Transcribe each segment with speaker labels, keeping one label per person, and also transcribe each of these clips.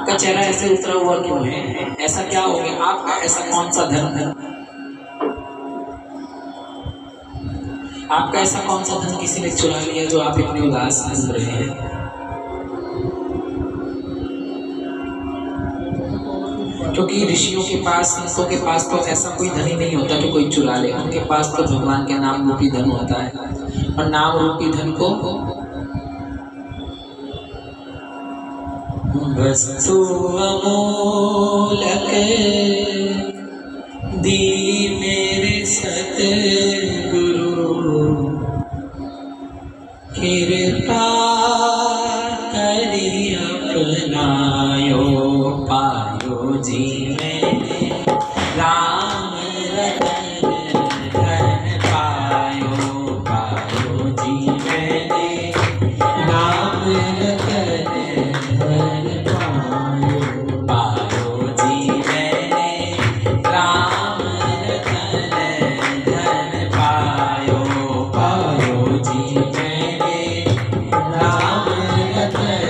Speaker 1: आपका चेहरा ऐसे उतरा हुआ क्यों है? ऐसा क्या हो गया? आपका ऐसा कौन सा धर्म है? आपका ऐसा कौन सा धन किसी ने चुरा लिया जो आप इतने उदास घूम रहे हैं? क्योंकि ऋषियों के पास, संतों के पास तो ऐसा कोई धन ही नहीं होता कि कोई चुरा ले। उनके पास तो भगवान के नाम रूपी धन होता है, और नाम रूपी धन को वस्तु अमोलक दी मेरे सतगुरु, कृपा करी अपनायो पायो जी मैंने राम रतन धन पायो, पायो जी मैंने राम रतन धन पायो, पायो जी मैंने राम रतन धन पायो, पायो जी मैंने राम रतन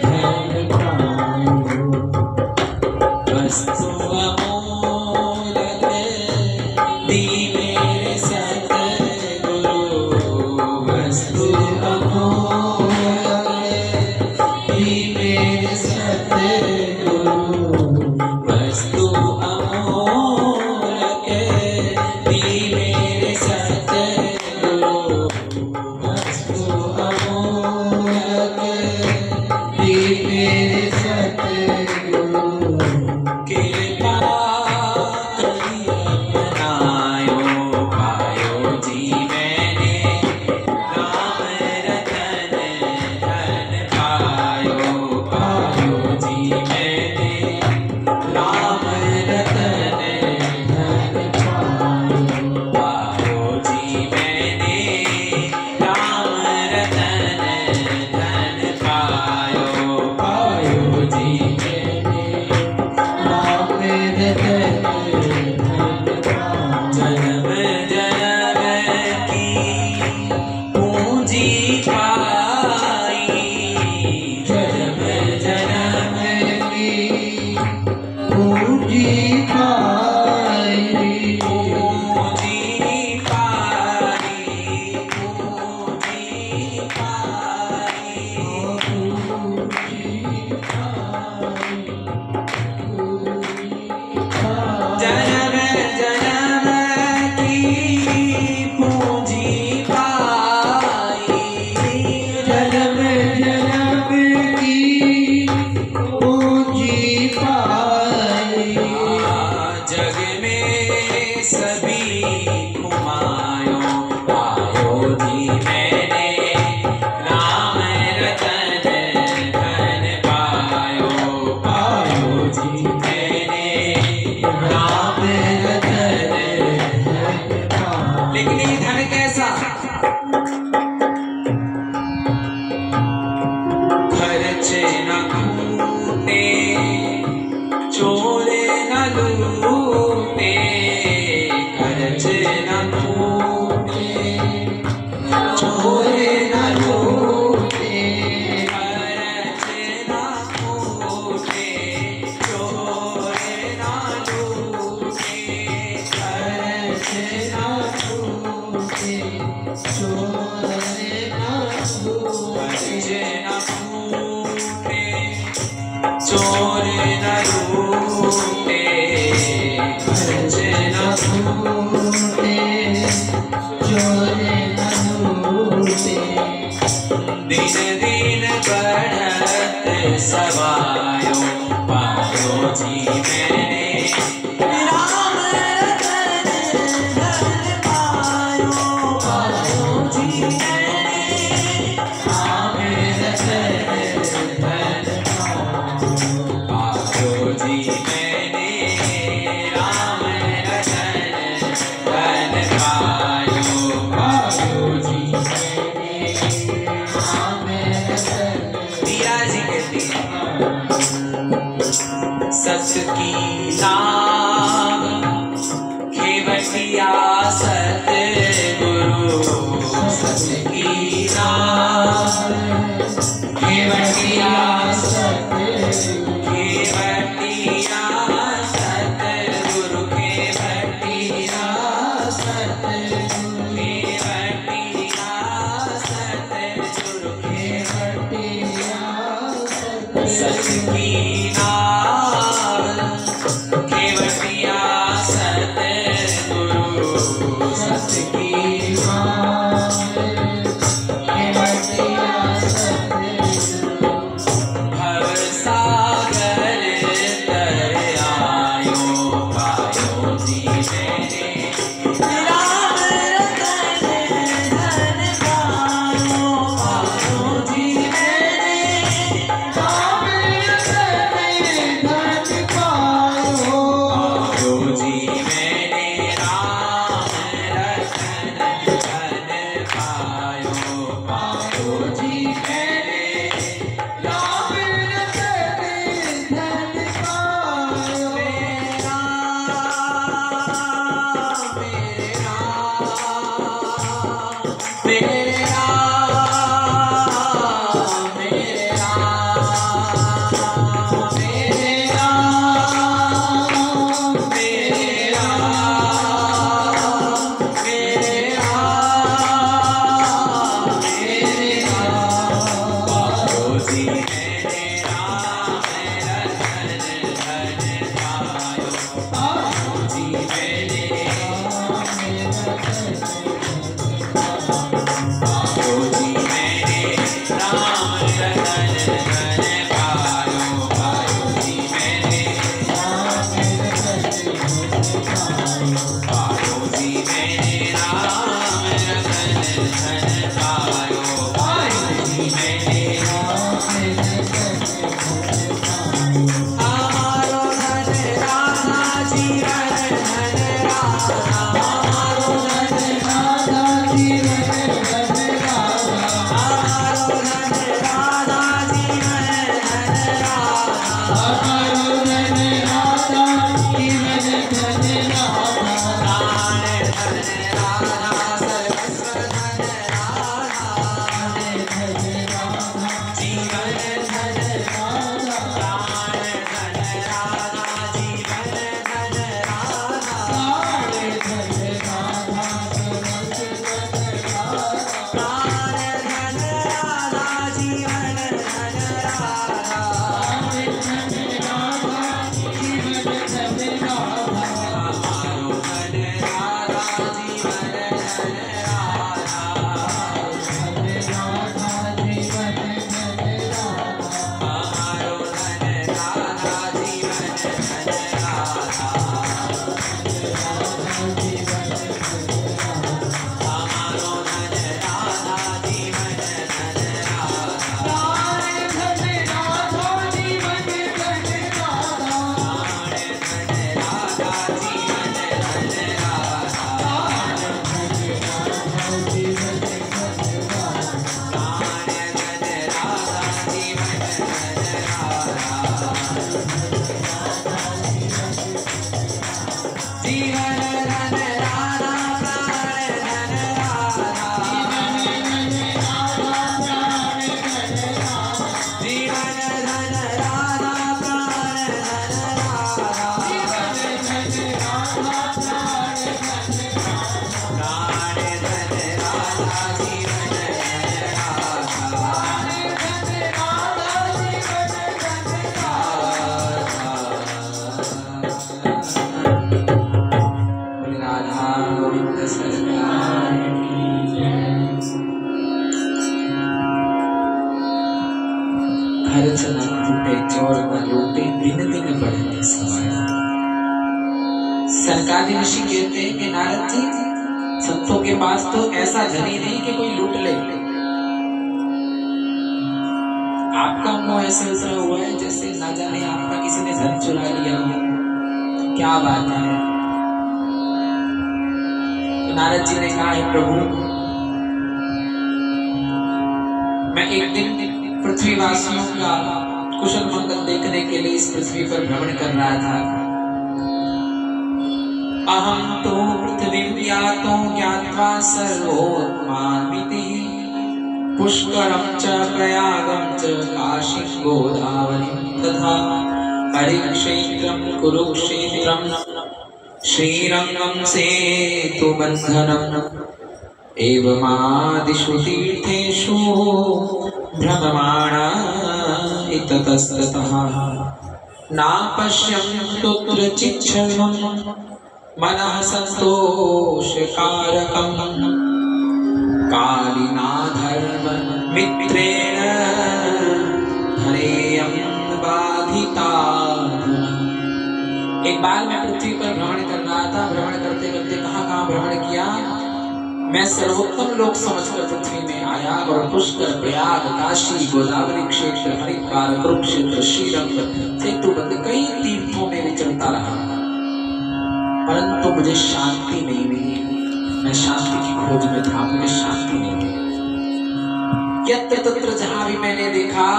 Speaker 1: धन पायो। वस्तु अमोलक दी मेरे सतगुरु, वस्तु अमोलक दी मेरे सतगुरु, वस्तु अमोलक दी मेरे सतगुरु, वस्तु अमोलक दी मेरे सतगुरु, कृपा करी अपनायो पायो जी मैंने राम रतन धन पायो, पायो जी मैंने राम रतन धन पायो, पायो जी मैंने राम रतन धन पायो, पायो जी मैंने राम रतन धन पायो। जन्म जन्म की पूंजी पाई, जन्म जन्म की पूंजी पाई, पूंजी पाई, पूंजी पाई, पूंजी जन्म जन्म की पूंजी पाई, जन्म जन्म की पूंजी पाई। जग में सभी घुमायो पायो जी मैंने राम रतन धन पायो, पायो जी मैंने राम रतन धन पायो। लेकिन ये धन कैसा? खर्च न खूटे, चोरे न लूटे, खर्च न खूटे, चोरे न लूटे, खर्च न खूटे, चोरे न लूटे, खर्च न खूटे, चोरे न लूटे, चोर न लूटे, खर्च न छूटे, चोर न लूटे। दिन दिन बढ़त सवायो पायो जी मैंने राम रतन धन पायो, पायो जी मैंने राम रतन धन पायो जी मैंने राम रतन धन पायो, पायो जी मैंने राम रतन। मीरा जी कहती हैं सबकी नाम खेवटिया सतगुरु, सबकी नाम खेवटिया सतगुरु, सच की नाव केवटिया सतगुरु सच की नाव केवटिया सतगुरु भव सागर तर आयो पायो जी मैंने राम रतन धन पायो पायो जी मैंने राम रतन धन पायो पायो जी मैंने राम रतन धन पायो पायो जी मैंने राम रतन धन पायो मेरा खर्च न टूटे चोर न लूटे दिन दिन बढ़ते सवार। सनकादि ऋषि कहते हैं कि नारद जी संतों के पास तो ऐसा धनी नहीं कि कोई लूट ले। आपका मुंह ऐसे उतरा हुआ है जैसे ना जाने आपका किसी ने धन चुरा लिया हो। क्या बात है? तो नारद जी ने कहा, हे प्रभु, मैं एक दिन पृथ्वीवासियों का कुशल मंगल देखने के लिए इस पृथ्वी पर भ्रमण कर रहा था। अहम तो पृथ्वी यातो ज्ञात्वा सर्वोत्मामिति पुष्करम च प्रयागम च काशीं गोदावरीं तथा हरिक्षेत्रम कुरुक्षेत्रम श्रीरंगम सेतुबंधनम एवमादिषु तीर्थेषु भ्रममाणा इतस्ततः नापश्यन्तुत्रचिच्छलम् मनः सन्तोषकारकम् कालिना धर्ममित्रेण हरेयं बाधिता। एक बार मैं पृथ्वी पर भ्रमण कर रहा था। भ्रमण करते करते कहाँ भ्रमण किया। मैं सर्वोत्तम लोक समझकर पृथ्वी में आया और पुष्कर, प्रयाग, काशी, गोदावरी क्षेत्र, हरिद्वार, कुरुक्षेत्र, श्रीरंग, सेतुबंध कई तीर्थों में विचरता रहा, परंतु मुझे शांति नहीं मिली। मैं शांति की खोज में था, मुझे शांति नहीं मिली। यत्र तत्र जहां भी मैंने देखा,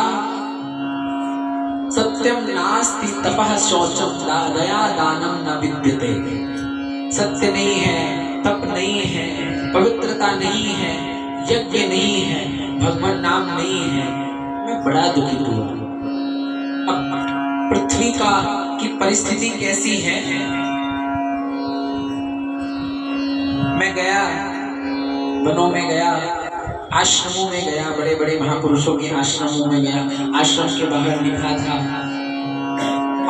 Speaker 1: सत्यम नास्ति तपः शौचम दया दानम न विद्यते। सत्य नहीं है, तप नहीं है, पवित्रता नहीं है, यज्ञ नहीं है, भगवान नाम नहीं है। मैं बड़ा दुखित हुआ। अब पृथ्वी की परिस्थिति कैसी है। मैं गया, वनों में गया, आश्रमों में गया, बड़े बड़े महापुरुषों के आश्रमों में गया। आश्रम के बाहर लिखा था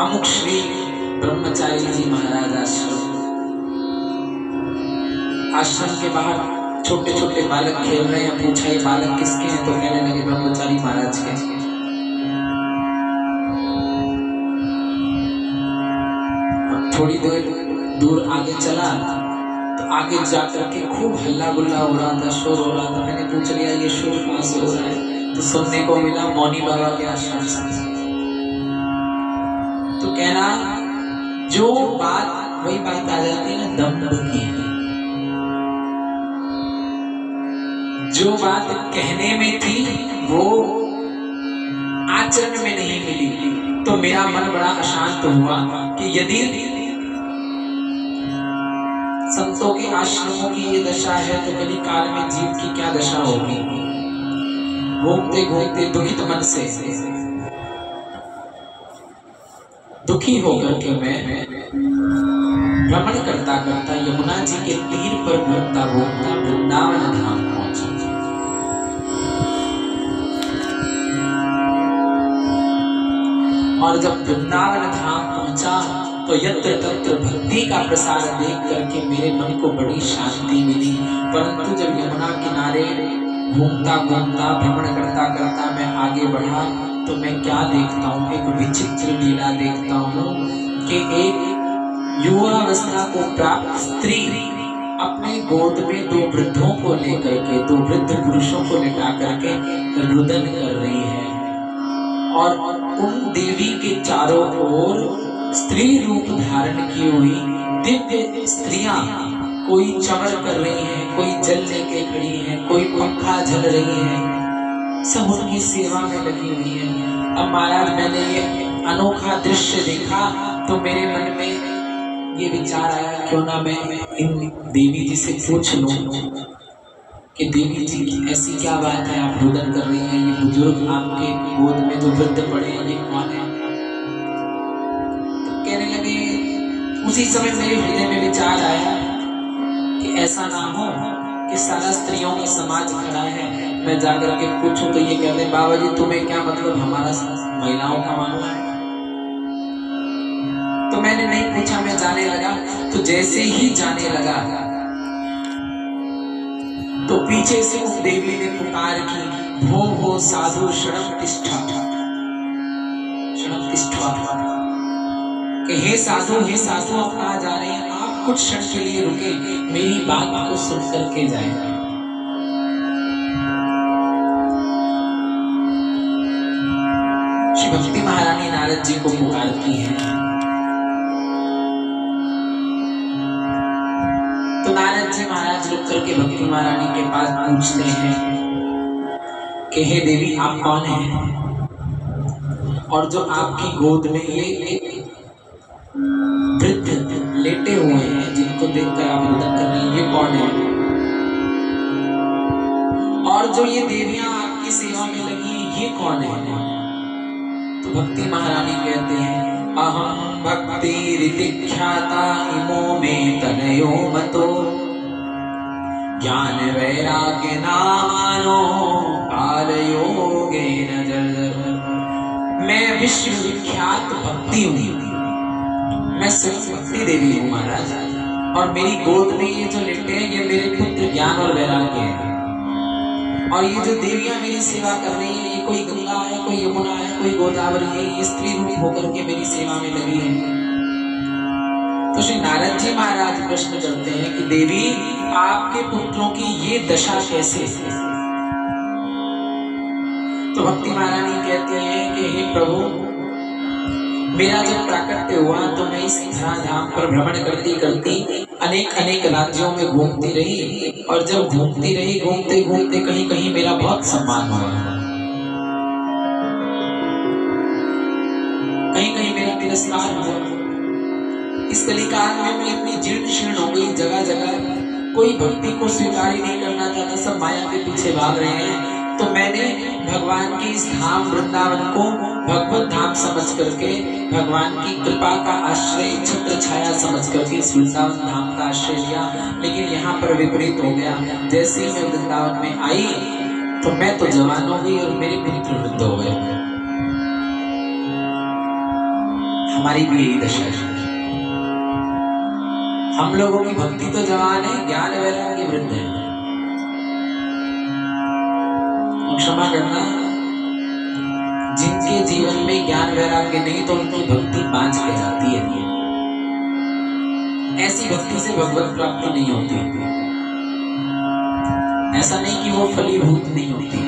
Speaker 1: अमुक श्री ब्रह्मचारी जी महाराज आश्रम। आश्रम के बाहर छोटे छोटे बालक खेल रहे हैं। पूछा ये बालक किसके हैं, तो कहने लगे ब्रह्मचारी महाराज के। अब थोड़ी देर दूर आगे चला तो आगे जाकर के खूब हल्ला गुल्ला हो रहा था, शोर हो रहा था। मैंने पूछ लिया ये शोर कहाँ से हो रहा है, तो सुनने को मिला मौनी बाबा के आश्रम से। तो कहना जो बात वही बात आ जाती है ना, दम की। जो बात कहने में थी वो आचरण में नहीं मिली। तो मेरा मन बड़ा अशांत हुआ कि यदि संतों के आश्रमों की ये दशा है तो कली काल में जीव की क्या दशा होगी। घूमते घूमते दुखित मन से दुखी होकर के मैं भ्रमण करता करता यमुना जी के तीर पर घूमता घूमता वृंदावन धाम पहुंचा। और जब वृंदावन धाम पहुंचा तो यत्र तत्र भक्ति का प्रसार देख करके मेरे मन को बड़ी शांति मिली। परंतु जब यमुना किनारे घूमता घूमता भ्रमण करता करता मैं आगे बढ़ा तो मैं क्या देखता हूँ, एक विचित्र लीला देखता हूँ कि एक युवावस्था को प्राप्त स्त्री अपने गोद में दो वृद्धों को लेकर के, दो वृद्ध पुरुषों को लेटा करके रुदन कर रही है। और उन देवी के चारों ओर स्त्री रूप धारण की हुई दिव्य स्त्रियां, कोई चमर कर रही हैं, कोई जल लेके खड़ी हैं, कोई पंखा झल रही है, सब उनकी सेवा में लगी हुई है। अब महाराज मैंने ये अनोखा दृश्य देखा तो मेरे मन में ये विचार आया क्यों ना मैं इन देवी जी से पूछ लूं कि देवी जी ऐसी क्या बात है, आप रुदन कर रही हैं, ये बुजुर्ग आपके गोद में जो वृद्ध पड़े हैं ये कौन है। तो कहने लगे, उसी समय मेरे हृदय में विचार आया कि ऐसा ना हो कि सारा स्त्रियों का समाज खड़ा है, मैं जाकर के पूछूं तो ये कहते बाबा जी तुम्हें क्या मतलब, हमारा महिलाओं का मामला है। तो मैंने नहीं पूछा, मैं जाने लगा। तो जैसे ही जाने लगा तो पीछे से उस देवी ने पुकार की, भो भो साधु शरणम तिष्ठा, शरणम तिष्ठा, कि हे साधु आप कहाँ जा रहे हैं, आप कुछ क्षण के लिए रुके, मेरी बात को सुन करके जाए। श्री भक्ति महारानी नारद जी को पुकारती हैं। तो नारद जी महाराज रुक करके भक्ति महारानी के पास पूछते हैं कि हे देवी आप कौन हैं, और जो आपकी गोद में ये वृद्ध लेटे हुए हैं जिनको देखकर आप रुदन कर रहे हैं, ये कौन है, और जो ये देवियां आपकी सेवा में लगी ये कौन है। तो भक्ति महारानी कहते हैं, अहम भक्ति ऋतिख्याता इमो में तनयो मतो, ज्ञान वैराग्य नामानो काल योगे न जर। मैं विश्व विख्यात भक्ति हूँ, मैं स्वयं भक्ति देवी हूँ महाराज, और मेरी गोद में ये जो लेटे हैं ये मेरे पुत्र ज्ञान और वैराग्य हैं। और ये जो देवियां मेरी सेवा कर रही है, ये कोई गंगा है, कोई यमुना है, कोई गोदावरी है, ये स्त्री रूप होकर के मेरी सेवा में लगी है। तो श्री नारद जी महाराज प्रश्न करते हैं कि देवी आपके पुत्रों की ये दशा कैसे? तो भक्ति महारानी कहती है कि हे प्रभु, मेरा जब प्राकट्य हुआ तो मैं इस धराधाम पर भ्रमण करती करती अनेक अनेक राज्यों में घूमती रही, और जब घूमती रही घूमते घूमते कहीं कहीं मेरा बहुत सम्मान हुआ, कहीं कहीं मेरा तिरस्कार हुआ। इस कलिकाल में मैं इतनी जीर्ण शीर्ण हो गई, जगह जगह कोई भक्ति को स्वीकार ही नहीं करना चाहता, सब माया के पीछे भाग रहे हैं। तो मैंने भगवान की इस धाम वृंदावन को भगवत धाम समझ करके, भगवान की कृपा का आश्रय, छत्र छाया समझ करके इस वृंदावन धाम का आश्रय लिया। लेकिन यहाँ पर विपरीत हो गया। जैसे ही मैं वृंदावन में आई तो मैं तो जवान हो गई और मेरे पुत्र वृद्ध हो गए। हमारी भी यही दशा है। हम लोगों की भक्ति तो जवान है, ज्ञान वैराग्य वृद्ध है। क्षमा करना, जिनके जीवन में ज्ञान वैराग्य नहीं तो उनकी भक्ति बांझ कहलाती है। ऐसी भक्ति से भगवत प्राप्ति नहीं होती। ऐसा नहीं कि वो फलीभूत नहीं होती।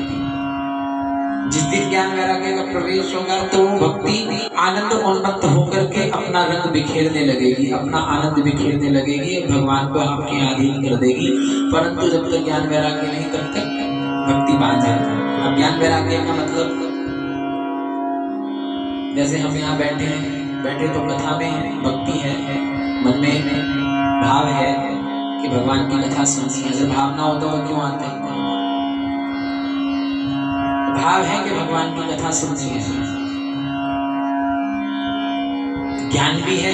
Speaker 1: जिस दिन ज्ञान वैराग्य का प्रवेश होगा तो वो भक्ति आनंद उन्मत्त होकर के अपना रंग बिखेरने लगेगी, अपना आनंद बिखेरने लगेगी, भगवान को आपके अधीन कर देगी। परंतु जब तक ज्ञान वैराग्य नहीं, तब तक भक्ति बांझ है। अब ज्ञान वैराग्य का मतलब, जैसे हम यहाँ बैठे तो कथा में भक्ति है, मन में भाव है कि भगवान की कथा सुननी है। अगर भाव ना होता तो क्यों आते? भाव है कि भगवान की कथा सुननी है। ज्ञान भी है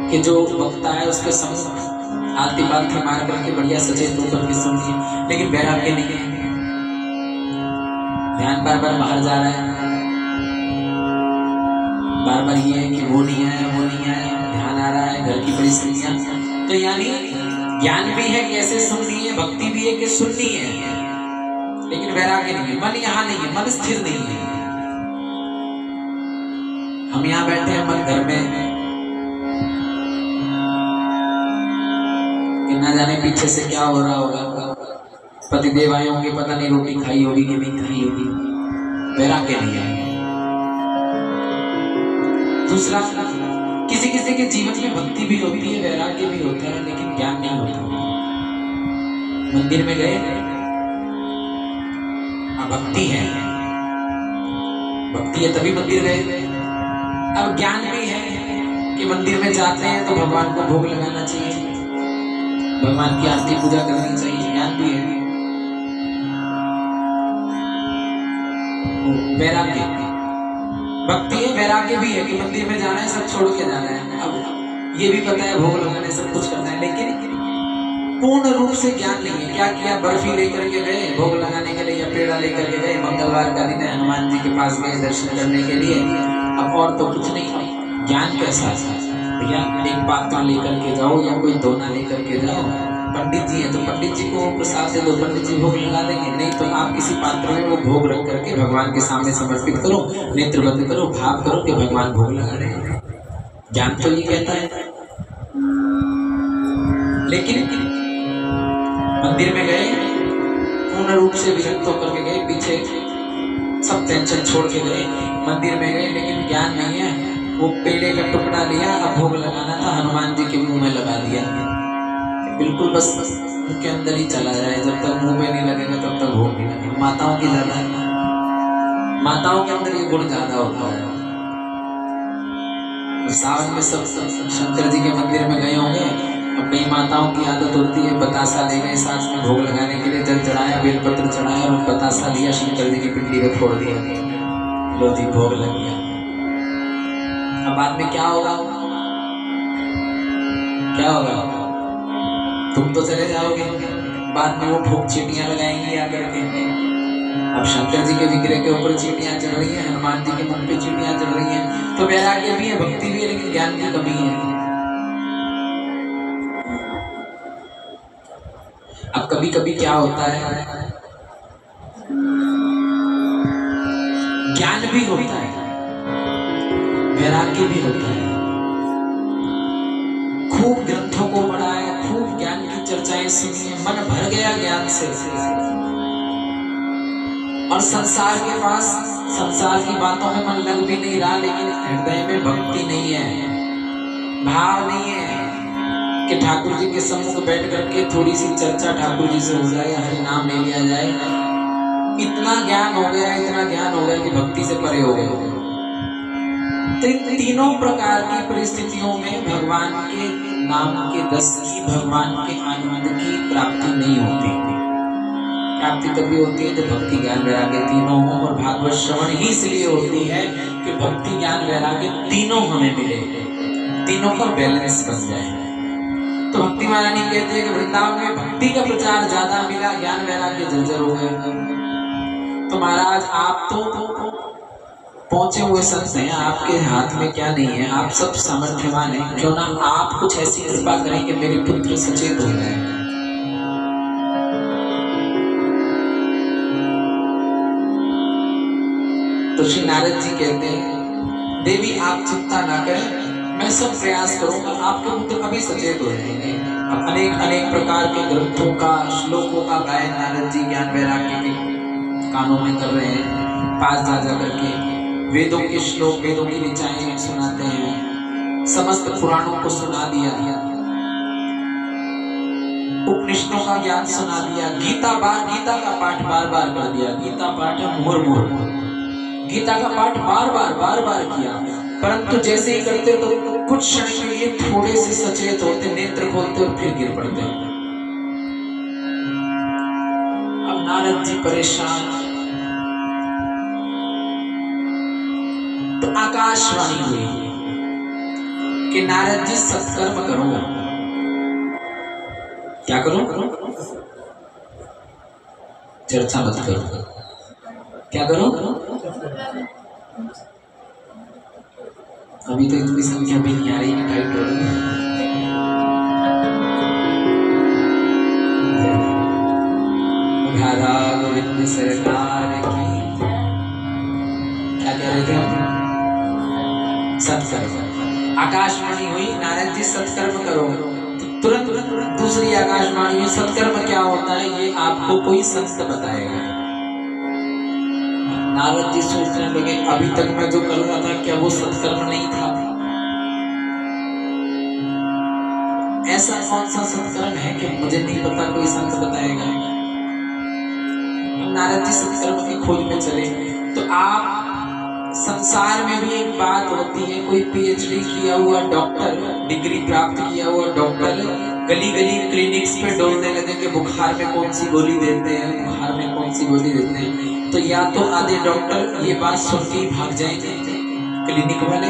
Speaker 1: कि जो वक्ता है उसके सम्मुख आलती पालती मार करके बढ़िया सचेत होकर के सुनिए। लेकिन वैराग्य नहीं है, ध्यान बार बार बाहर जा रहा है, बार बार ये है कि वो नहीं आया, वो नहीं आया, ध्यान आ रहा है घर की परिस्थितियां। तो यानी ज्ञान भी है कैसे सुननी है, भक्ति भी है कि सुननी है, लेकिन वैराग्य नहीं है। मन यहाँ नहीं है, मन स्थिर नहीं है। हम यहाँ बैठे हैं, मन घर में, ना जाने पीछे से क्या हो रहा होगा, पति देव आए होंगे, पता नहीं रोटी खाई होगी कि नहीं खाई होगी, वैराग्य नहीं है। दूसरा, किसी किसी के जीवन में भक्ति भी होती है, वैराग्य भी होता है, लेकिन ज्ञान नहीं होता। मंदिर में गए, भक्ति है, भक्ति है तभी मंदिर गए। अब ज्ञान भी है कि मंदिर में जाते हैं तो भगवान को भोग लगाना चाहिए, भगवान की आरती पूजा करनी चाहिए, ज्ञान भी है। वैराग्य, भक्ति है, वैराग्य भी है कि मंदिर में जाना है, सब छोड़ के जाना है। अब ये भी पता है भोग लगाने सब कुछ करना है, लेकिन पूर्ण रूप से ज्ञान नहीं है। क्या किया, बर्फी लेकर के गए भोग लगाने के लिए, या पेड़ा लेकर के गए, मंगलवार का दिन है, हनुमान जी के पास गए दर्शन करने के लिए, अब और तो कुछ नहीं। ज्ञान कैसा है भैया, एक पात्र लेकर के जाओ या कोई दोना लेकर के जाओ, पंडित जी है तो पंडित जी को प्रसाद दे दो, पंडित जी भोग लगा देंगे। नहीं तो आप किसी पात्र में वो भोग रख करके भगवान के सामने समर्पित करो, नेत्र बंद करो, भाव करो कि भगवान भोग लगा रहे हैं। ज्ञान तो ये कहता है। लेकिन मंदिर में गए, पूर्ण रूप से विरक्त होकर के गए, पीछे सब टेंशन छोड़ के गए, मंदिर में गए, लेकिन ज्ञान नहीं है। वो पेड़े का टुकड़ा लिया, अब भोग लगाना था, हनुमान जी के मुंह में लगा दिया, बिल्कुल बस मुंह के अंदर ही चला जाए, जब तक मुंह में नहीं लगेगा तब तक भोग नहीं लगेगा। माताओं की ज्यादा है, माताओं के अंदर ये गुण ज्यादा होता है। सावन में सब शंकर जी के मंदिर में गए होंगे, अब कई माताओं की आदत होती है, बतासा ले गए साथ में भोग लगाने के लिए, जल चढ़ाया, बेलपत्र चढ़ाया और बतासा लिया, शंकर जी की पिंडी में फोड़ दिया, लो जी भोग लग गया। अब बाद में क्या होगा, क्या होगा, तुम तो चले जाओगे, बाद में वो फूक चीटियां लगाएंगी आकर के, अब शंकर जी के विग्रह के ऊपर चींटियां चढ़ रही हैं, हनुमान जी के मन पे चींटियां चढ़ रही हैं, तो वैराग्य भी है, भक्ति भी है, लेकिन ज्ञान की कमी है। अब कभी कभी क्या होता है, ज्ञान भी होता है, वैराग्य भी होता है, खूब ग्रंथों को पढ़ा है, खूब ज्ञान की चर्चाएं सुनी है, मन भर गया ज्ञान से, और संसार के पास संसार की बातों में मन लग भी नहीं रहा, लेकिन हृदय में भक्ति नहीं है, भाव नहीं है कि ठाकुर जी के सम्मुख बैठ करके थोड़ी सी चर्चा ठाकुर जी से हो जाए, हरि नाम ले लिया जाए। इतना ज्ञान हो गया, इतना ज्ञान हो गया कि भक्ति से परे हो गए। तो तीनों प्रकार की परिस्थितियों में भगवान के नाम के रस की, भगवान के आनंद की प्राप्ति नहीं होती। प्राप्ति तभी होती है जब भक्ति ज्ञान वैराग्य तीनों हो, और भागवत श्रवण ही इसलिए होती है कि भक्ति ज्ञान वैराग्य तीनों हमें मिले, तीनों का बैलेंस बन जाए। तो भक्ति महारानी कहते हैं कि वृंदावन में भक्ति का प्रचार ज्यादा मिला, ज्ञान वैराग्य जर्जर हो गए। तो महाराज आप तो पहुंचे हुए संत हैं, आपके हाथ में क्या नहीं है, आप सब सामर्थ्यवान हैं, क्यों ना आप कुछ ऐसी कृपा करें कि मेरे पुत्र सचेत हो जाए। तो श्री नारद जी कहते हैं, देवी आप चिंता ना करें, मैं सब प्रयास करूंगा, आपके पुत्र अभी सचेत हो जाएंगे। अब अनेक अनेक प्रकार के ग्रंथों का, श्लोकों का गायन नारद जी ज्ञान वैराग्य के कानों में कर रहे हैं, पास जा करके वेदों के श्लोक, वेदों की ऋचाएं सुनाते हैं, समस्त पुराणों को सुना दिया, उपनिषदों का ज्ञान सुना दिया, गीता का पाठ बार बार कर दिया। गीता पाठ मुहुर्मुहु, गीता का पाठ बार बार किया, परंतु जैसे ही करते तो कुछ क्षण के लिए थोड़े से सचेत होते, नेत्र खोलते और फिर गिर पड़ते। अब नारद जी परेशान, तो आकाशवाणी हुई कि नारद जी सत्कर्म करो। क्या करो? चर्चा मत करो। क्या करो? अभी तो इतनी संख्या भी नहीं आ रही, टाइट हो रही है। राधा गोविंद सरकार की, क्या कह रहे थे हम? सत्कर्म। आकाशवाणी हुई, नारद जी सत्कर्म करो। तुरंत दूसरी आकाशवाणी हुई, सत्कर्म क्या होता है ये आपको कोई संत बताएगा। नारद जी सोचने लगे, अभी तक मैं जो कर रहा था क्या वो सत्कर्म नहीं था? ऐसा कौन सा सत्कर्म है कि मुझे नहीं पता, कोई संत बताएगा। नारद जी सत्कर्म की खोज में चले। तो आप संसार में भी एक बात होती है, कोई पीएचडी किया हुआ डॉक्टर, डिग्री प्राप्त किया हुआ डॉक्टर गली गली क्लिनिक्स पे डोलने लगे कि बुखार में कौन सी गोली देते हैं, बुखार में कौन सी गोली देते हैं। तो या तो आधे डॉक्टर ये बात सुन के ही भाग जाएंगे क्लिनिक वाले,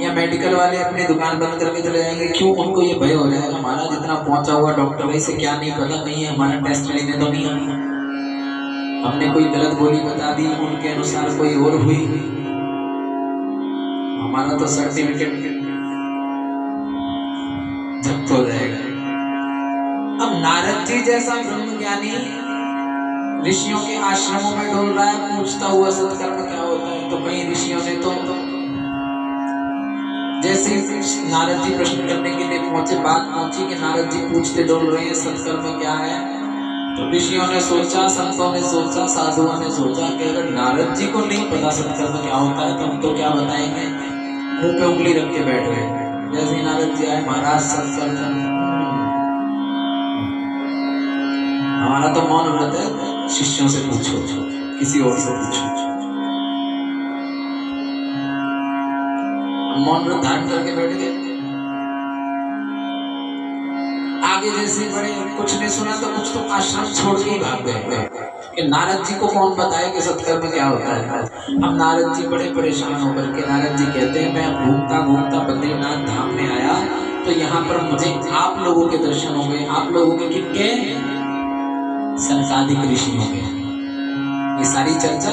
Speaker 1: या मेडिकल वाले अपनी दुकान बंद करके चले जाएंगे। क्यों? उनको ये भय हो जाएगा, हमारा जितना पहुंचा हुआ डॉक्टर है इसे क्या नहीं पता, कहीं हमारा टेस्ट लेने तो नहीं आया, हमने कोई गलत गोली बता दी, उनके अनुसार कोई और हुई, हमारा तो सर्टिफिकेट जब्त हो जाएगा। अब नारद जी जैसा ब्रह्मज्ञानी ऋषियों के आश्रमों में डोल रहा है, पूछता हुआ सत्कर्म क्या होता है। तो कई ऋषियों ने तो जैसे नारद जी प्रश्न करने के लिए पहुंचे, बात पहुंची कि नारद जी पूछते डोल रहे हैं सत्कर्म क्या है, तो ऋषियों ने सोचा, संतों ने सोचा, साधुओं ने सोचा कि अगर नारद जी को नहीं पता सत्कर्म क्या होता है तो हम तो क्या बताएंगे। मुंह पे उंगली रख के बैठ गए। जैसे नारद जी आए, महाराज सत्कर्म, हमारा तो मौन व्रत है, शिष्यों से पूछो, किसी और से पूछो। मौन व्रत धारण करके बैठ गए। आगे जैसे बड़े, कुछ ने सुना तो कुछ तो आश्रम छोड़ के ही भाग गए कि नारद जी को कौन बताए कि सत्कर्म क्या होता है। अब नारद जी बड़े परेशान होकर के, नारद जी कहते हैं मैं घूमता घूमता बद्रीनाथ धाम में आया तो यहाँ पर मुझे आप लोगों के दर्शन हो गए। आप लोगों के किनके? सनकादिक ऋषि हो गए। ये सारी चर्चा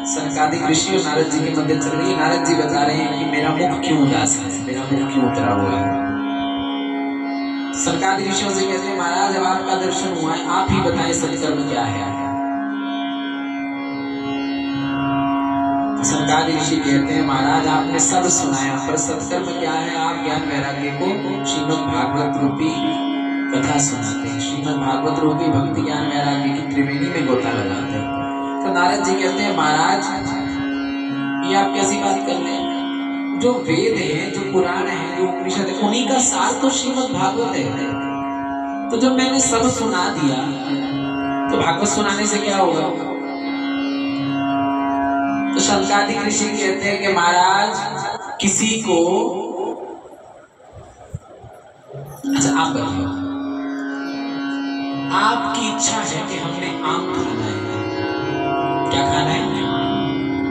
Speaker 1: सनकादिक ऋषि और नारद जी के मध्य चल रही है। नारद जी बता रहे हैं कि मेरा मुख क्यों उदास है, मेरा मुख क्यों उतरा हुआ है। सनकादिक ऋषियों से कहते हैं महाराज अब आपका दर्शन हुआ है, आप ही बताएं सत्कर्म क्या है। सनकादिक ऋषि कहते हैं महाराज आपने सब सुनाया, पर सत्कर्म क्या है आप ज्ञान वैराग्य को श्रीमद् भागवत रूपी कथा सुनाते हैं, श्रीमद् भागवत रूपी भक्ति ज्ञान वैराग्य की त्रिवेणी में गोता लगाते हैं। तो नारद जी कहते हैं महाराज ये आप कैसी बात कर रहे हैं, जो वेद है, जो पुराण है, जो उपनिषद है, उन्हीं का सार तो श्रीमद् भागवत है। तो जब मैंने सब सुना दिया तो भागवत सुनाने से क्या होगा। तो सनकादिक ऋषि कहते हैं कि महाराज किसी को, अच्छा आप बताओ, आपकी इच्छा है कि हमने आम खाना है, क्या खाना है,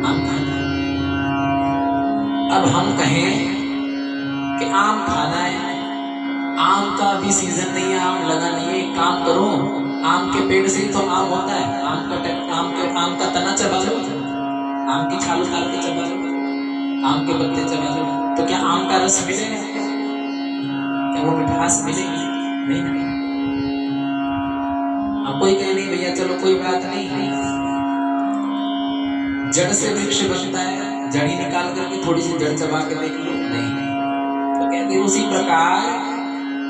Speaker 1: आम खाना है। अब हम कहें कि आम खाना है, आम का भी सीजन नहीं है, आम लगा नहीं है, एक काम करो आम के पेड़ से ही तो आम होता है, आम का तना चबा लो, आम की छाल उतार के चबा लो, आम के पत्ते चबा लो, तो क्या आम का रस मिलेगा, क्या वो मिठास मिलेगी, नहीं। अब कोई कहे नहीं भैया चलो कोई बात नहीं, जड़ से वृक्ष बनता है, जड़ी निकाल करके थोड़ी सी जड़ चबा के देख लो, नहीं। तो कहते उसी प्रकार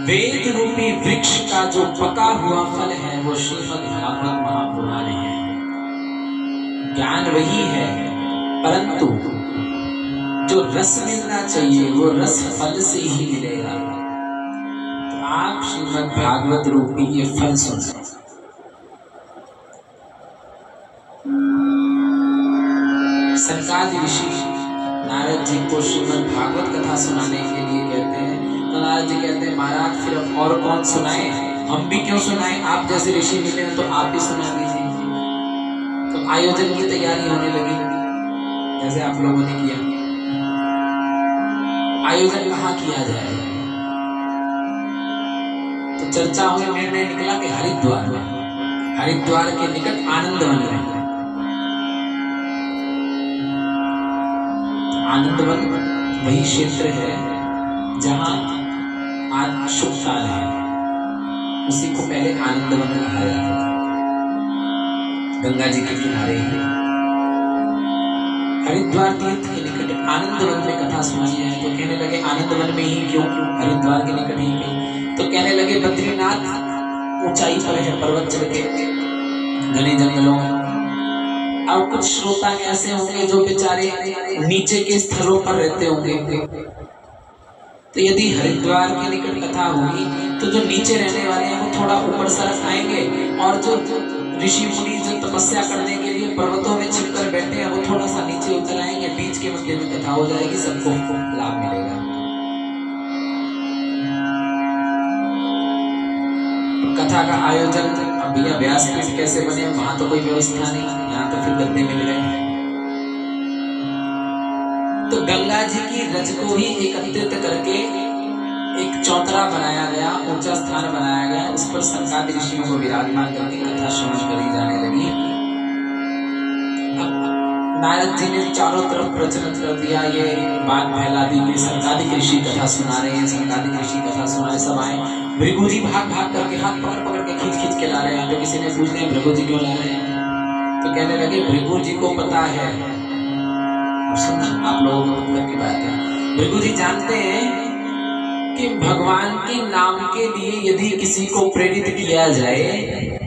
Speaker 1: वेद रूपी वृक्ष का जो पका हुआ फल है वो श्रीमद् भागवत महापुराण है। ज्ञान वही है, परंतु जो रस मिलना चाहिए वो रस फल से ही मिलेगा। तो आप श्रीमद् भागवत रूपी ये फल सुन सकते। सनकादिक ऋषि नारद जी को श्रीमद् भागवत कथा सुनाने के लिए कहते हैं। तो नारद जी कहते हैं महाराज फिर अब और कौन सुनाए, हम भी क्यों सुनाए, आप जैसे ऋषि मिले हैं तो आप भी सुना दीजिए। तो आयोजन की तैयारी होने लगी, जैसे आप लोगों ने किया। आयोजन कहाँ किया जाए, तो चर्चा हुई, निर्णय निकला कि हरिद्वार में, हरिद्वार के निकट आनंदवन में। आनंदवन वही क्षेत्र है जहां आज शुभकाल है, उसी को पहले आनंदवन कहा जाता था, गंगा जी के किनारे ही। हरिद्वार तीर्थ के निकट आनंदवन में कथा सुनाई है। तो कहने लगे आनंदवन में ही क्यों, हरिद्वार के निकट ही क्यों। तो कहने लगे बद्रीनाथ ऊंचाई पर है, पर्वत चढ़ के घने जंगलों में। अब कुछ श्रोता ऐसे होंगे जो बेचारे नीचे के स्थलों पर रहते होंगे, तो यदि हरिद्वार के निकट कथा होगी तो जो नीचे रहने वाले हैं वो थोड़ा ऊपर सरक आएंगे, और जो ऋषि मुनि जो तपस्या करने के लिए पर्वतों में छिपकर बैठे हैं वो थोड़ा सा नीचे उतर आएंगे, बीच के मध्य में कथा हो जाएगी, सबको लाभ मिलेगा। कथा का आयोजन अब भैया व्यासपीठ कैसे बने, वहां तो कोई व्यवस्था नहीं, यहाँ तो फिर गद्दे मिल रहे हैं। तो गंगा जी की रज को ही एकत्रित करके एक चौतरा बनाया गया, ऊंचा स्थान बनाया गया, उस पर सनकादिक ऋषियों को विराजमान करके कथा श्रवण करी जाने लगी। अब नारद जी ने चारों तरफ प्रचलन कर दिया, ये बात फैला दी कि सनकादिक ऋषि कथा सुना रहे हैं, सनकादिक ऋषि कथा सुना रहे। सब आए, भृगु जी भाग भाग करके हाथ पकड़ पकड़ के खींच खींच के ला रहे हैं। तो किसी ने पूछ लिया भृगु जी क्यों ला रहे हैं, तो कहने लगे भृगु जी को पता है, सुनना आप लोगों को मतलब की बात है, भृगु जी जानते हैं कि भगवान के नाम के लिए यदि किसी को प्रेरित किया जाए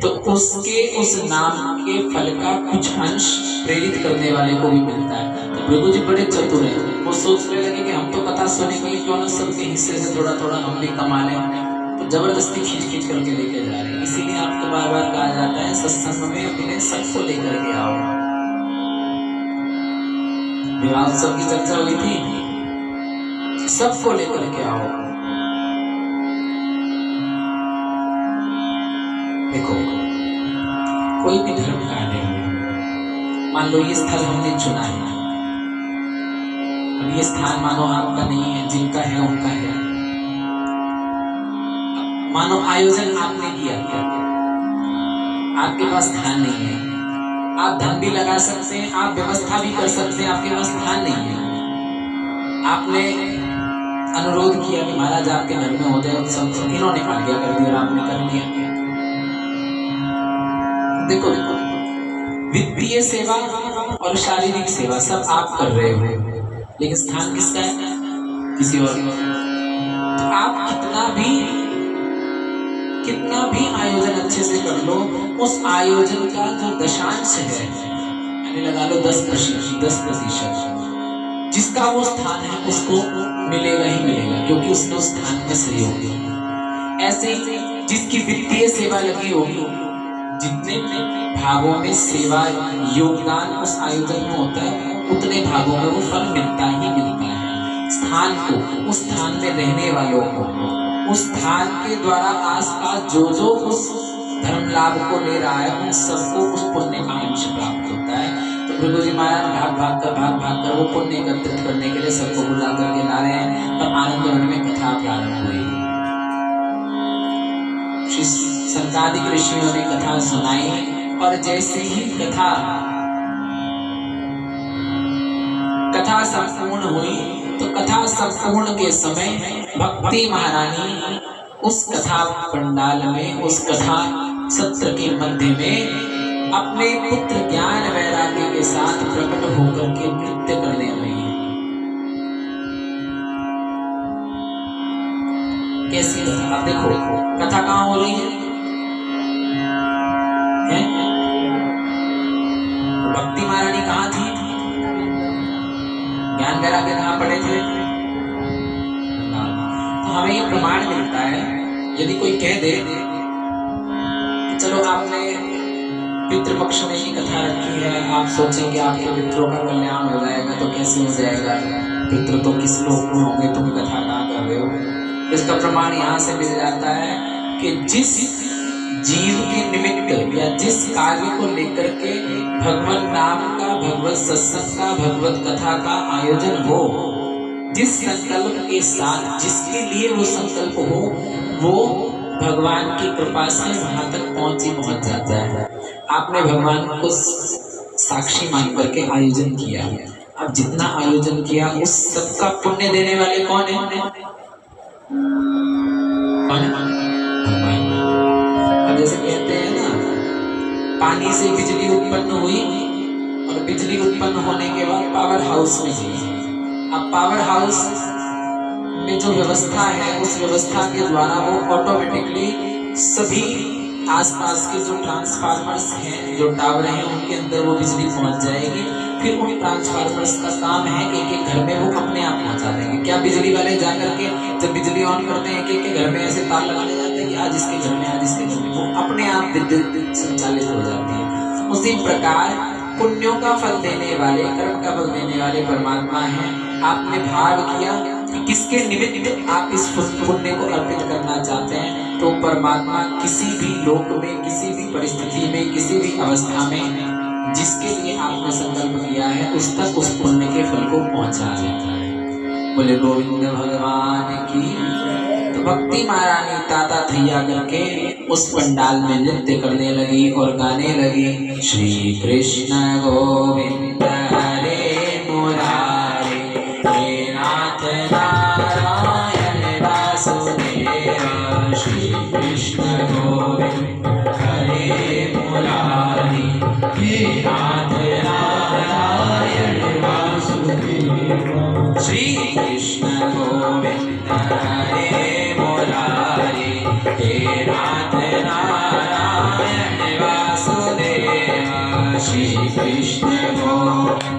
Speaker 1: तो उसके उस नाम के फल का कुछ अंश प्रेरित करने वाले को भी मिलता है। तो भृगु जी बड़े चतुर हैं, वो सोचने लगे कि हम तो कथा सुनेंगे, क्यों ना सबके हिस्से से थोड़ा थोड़ा हम भी कमा लें। तो जबरदस्ती खींच खींच करके लेके जा रहे हैं। इसीलिए आपको बार बार कहा जाता है सत्संग में अपने सबको लेकर के आओ। विवाह उत्सव की चर्चा हुई थी, सबको लेकर के आओ। देखो कोई भी धर्म कार्य हो, मान लो ये स्थल हमने चुना है, अब ये स्थान मानो आपका नहीं है, जिनका है उनका है। मानो आयोजन आपने किया, आपके पास स्थान नहीं है, आप धन भी लगा सकते हैं, आप व्यवस्था भी कर सकते हैं, आपके पास स्थान नहीं है। आपने अनुरोध किया कि महाराज आपके घर में हो जाए उत्सव, तो इन्होंने आज्ञा कर दी और आपने कर दिया। देखो वित्तीय सेवा और शारीरिक सेवा सब आप कर रहे हो, लेकिन स्थान किसका है? किसी और। तो आप कितना भी आयोजन अच्छे से कर लो, उस आयोजन का जो दशांश है, यानी लगा लो 10%, जिसका वो स्थान है उसको मिलेगा ही मिलेगा, क्योंकि उसने उस स्थान में सहयोग दिया। ऐसे ही जिसकी वित्तीय सेवा लगी होगी, जितने भागों में सेवा योगदान उस आयोजन में होता है, उतने भागों में वो फल मिलता ही मिलता है। स्थान को, उस स्थान में रहने वालों को, उस स्थान के द्वारा आसपास जो उस धर्म लाभ को ले रहा है, उन सबको उस पुण्य का अंश प्राप्त होता है। तो प्रभु जी महाराज भाग भाग कर वो पुण्य एकत्रित करने के लिए सबको बुला करके ला रहे हैं। और आनंदवन में कथा प्रारंभ हुई। श्री संतादिक ऋषियों ने कथा सुनाई, और जैसे ही कथा संपूर्ण हुई, तो कथा संपूर्ण के समय भक्ति महारानी उस कथा पंडाल में, उस कथा सत्र के मध्य में अपने पुत्र ज्ञान वैराग्य के साथ प्रकट होकर के नृत्य करने लगी। कैसी कथा? देखो कथा कहाँ हो रही है? भक्ति महारानी कहाँ थी? ज्ञान वैराग्य कहाँ पढ़े थे? तो हमें ये प्रमाण मिलता है, यदि कोई कह दे कि चलो आपने पितृपक्ष में ही कथा रखी है, आप सोचेंगे आपके पितरों का कल्याण हो जाएगा, तो कैसे हो जाएगा? पितृ तो किस लोक में होंगे, तुम कथा कहाँ कर रहे हो? इसका प्रमाण यहाँ से मिल जाता है कि जिस जीव के निमित्त या जिस कार्य को लेकर के भगवत नाम का, भगवत सत्संग का, भगवत कथा का आयोजन हो, जिस संकल्प के साथ, जिसके लिए वो संकल्प हो, वो भगवान की कृपा से वहां तक पहुंच जाता है। आपने भगवान को साक्षी मान करके आयोजन किया, अब जितना आयोजन किया उस सबका पुण्य देने वाले कौन है? भगवान। अब जैसे कहते हैं ना, पानी से बिजली उत्पन्न हुई और बिजली उत्पन्न होने के बाद पावर हाउस में गई। अब पावर हाउस में जो व्यवस्था है, उस व्यवस्था के द्वारा वो ऑटोमेटिकली सभी आसपास के जो ट्रांसफार्मर्स हैं, जो टावर हैं, उनके अंदर वो बिजली पहुंच जाएगी। फिर उन ट्रांसफार्मर्स का काम है एक एक घर में वो अपने आप पहुंचा देंगे। क्या बिजली वाले जाकर के जब बिजली ऑन करते हैं एक एक घर में ऐसे तार लगाने जाते हैं कि आज इसके घर में, आज इसके घर में, वो अपने आप विद्युत संचालित हो जाती है। उसी प्रकार पुण्यों का फल देने वाले, कर्म का फल देने वाले परमात्मा हैं। आपने भाव किया कि किसके निमित्त आप इस पुण्य को अर्पित करना चाहते हैं, तो परमात्मा किसी भी लोक में, किसी भी परिस्थिति में, किसी भी अवस्था में जिसके लिए आपने संकल्प किया है, उस तक उस पुण्य के फल को पहुंचा देता है। बोले गोविंद भगवान की। तो भक्ति महारानी ताता थैया करके उस पंडाल में नृत्य करने लगी और गाने लगी, श्री कृष्ण गोविंद हरे मुरारे, हे नाथ नारायण वासुदेव, श्री कृष्ण गोविंद हरे मुरारे, हे नाथ नारायण वासुदेव, श्री कृष्ण गोविंद हरे मुरारे, हे नाथ नारायण वासुदेव, श्री कृष्ण गोविंद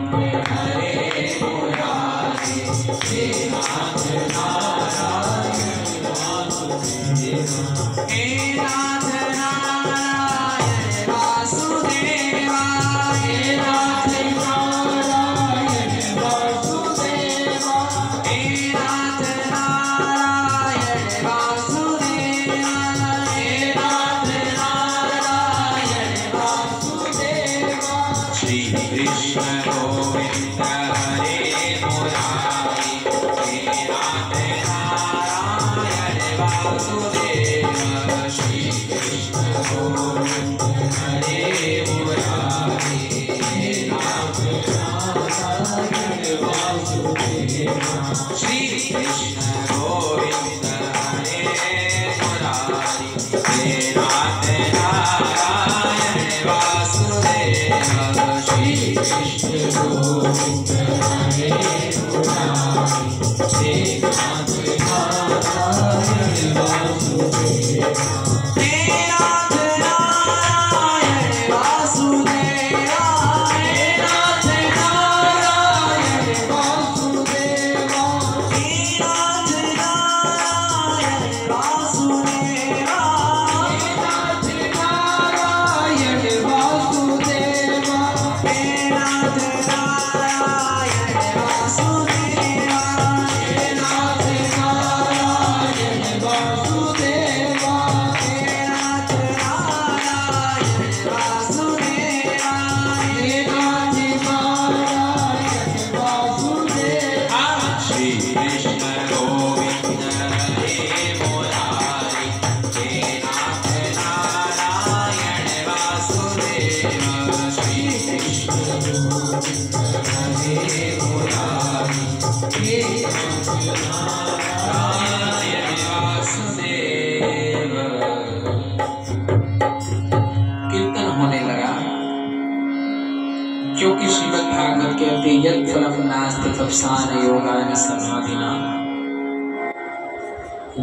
Speaker 1: क्योंकि श्रीमद् भागवत कहते यत् फलं नास्ति तपसा योगानि समाधिना,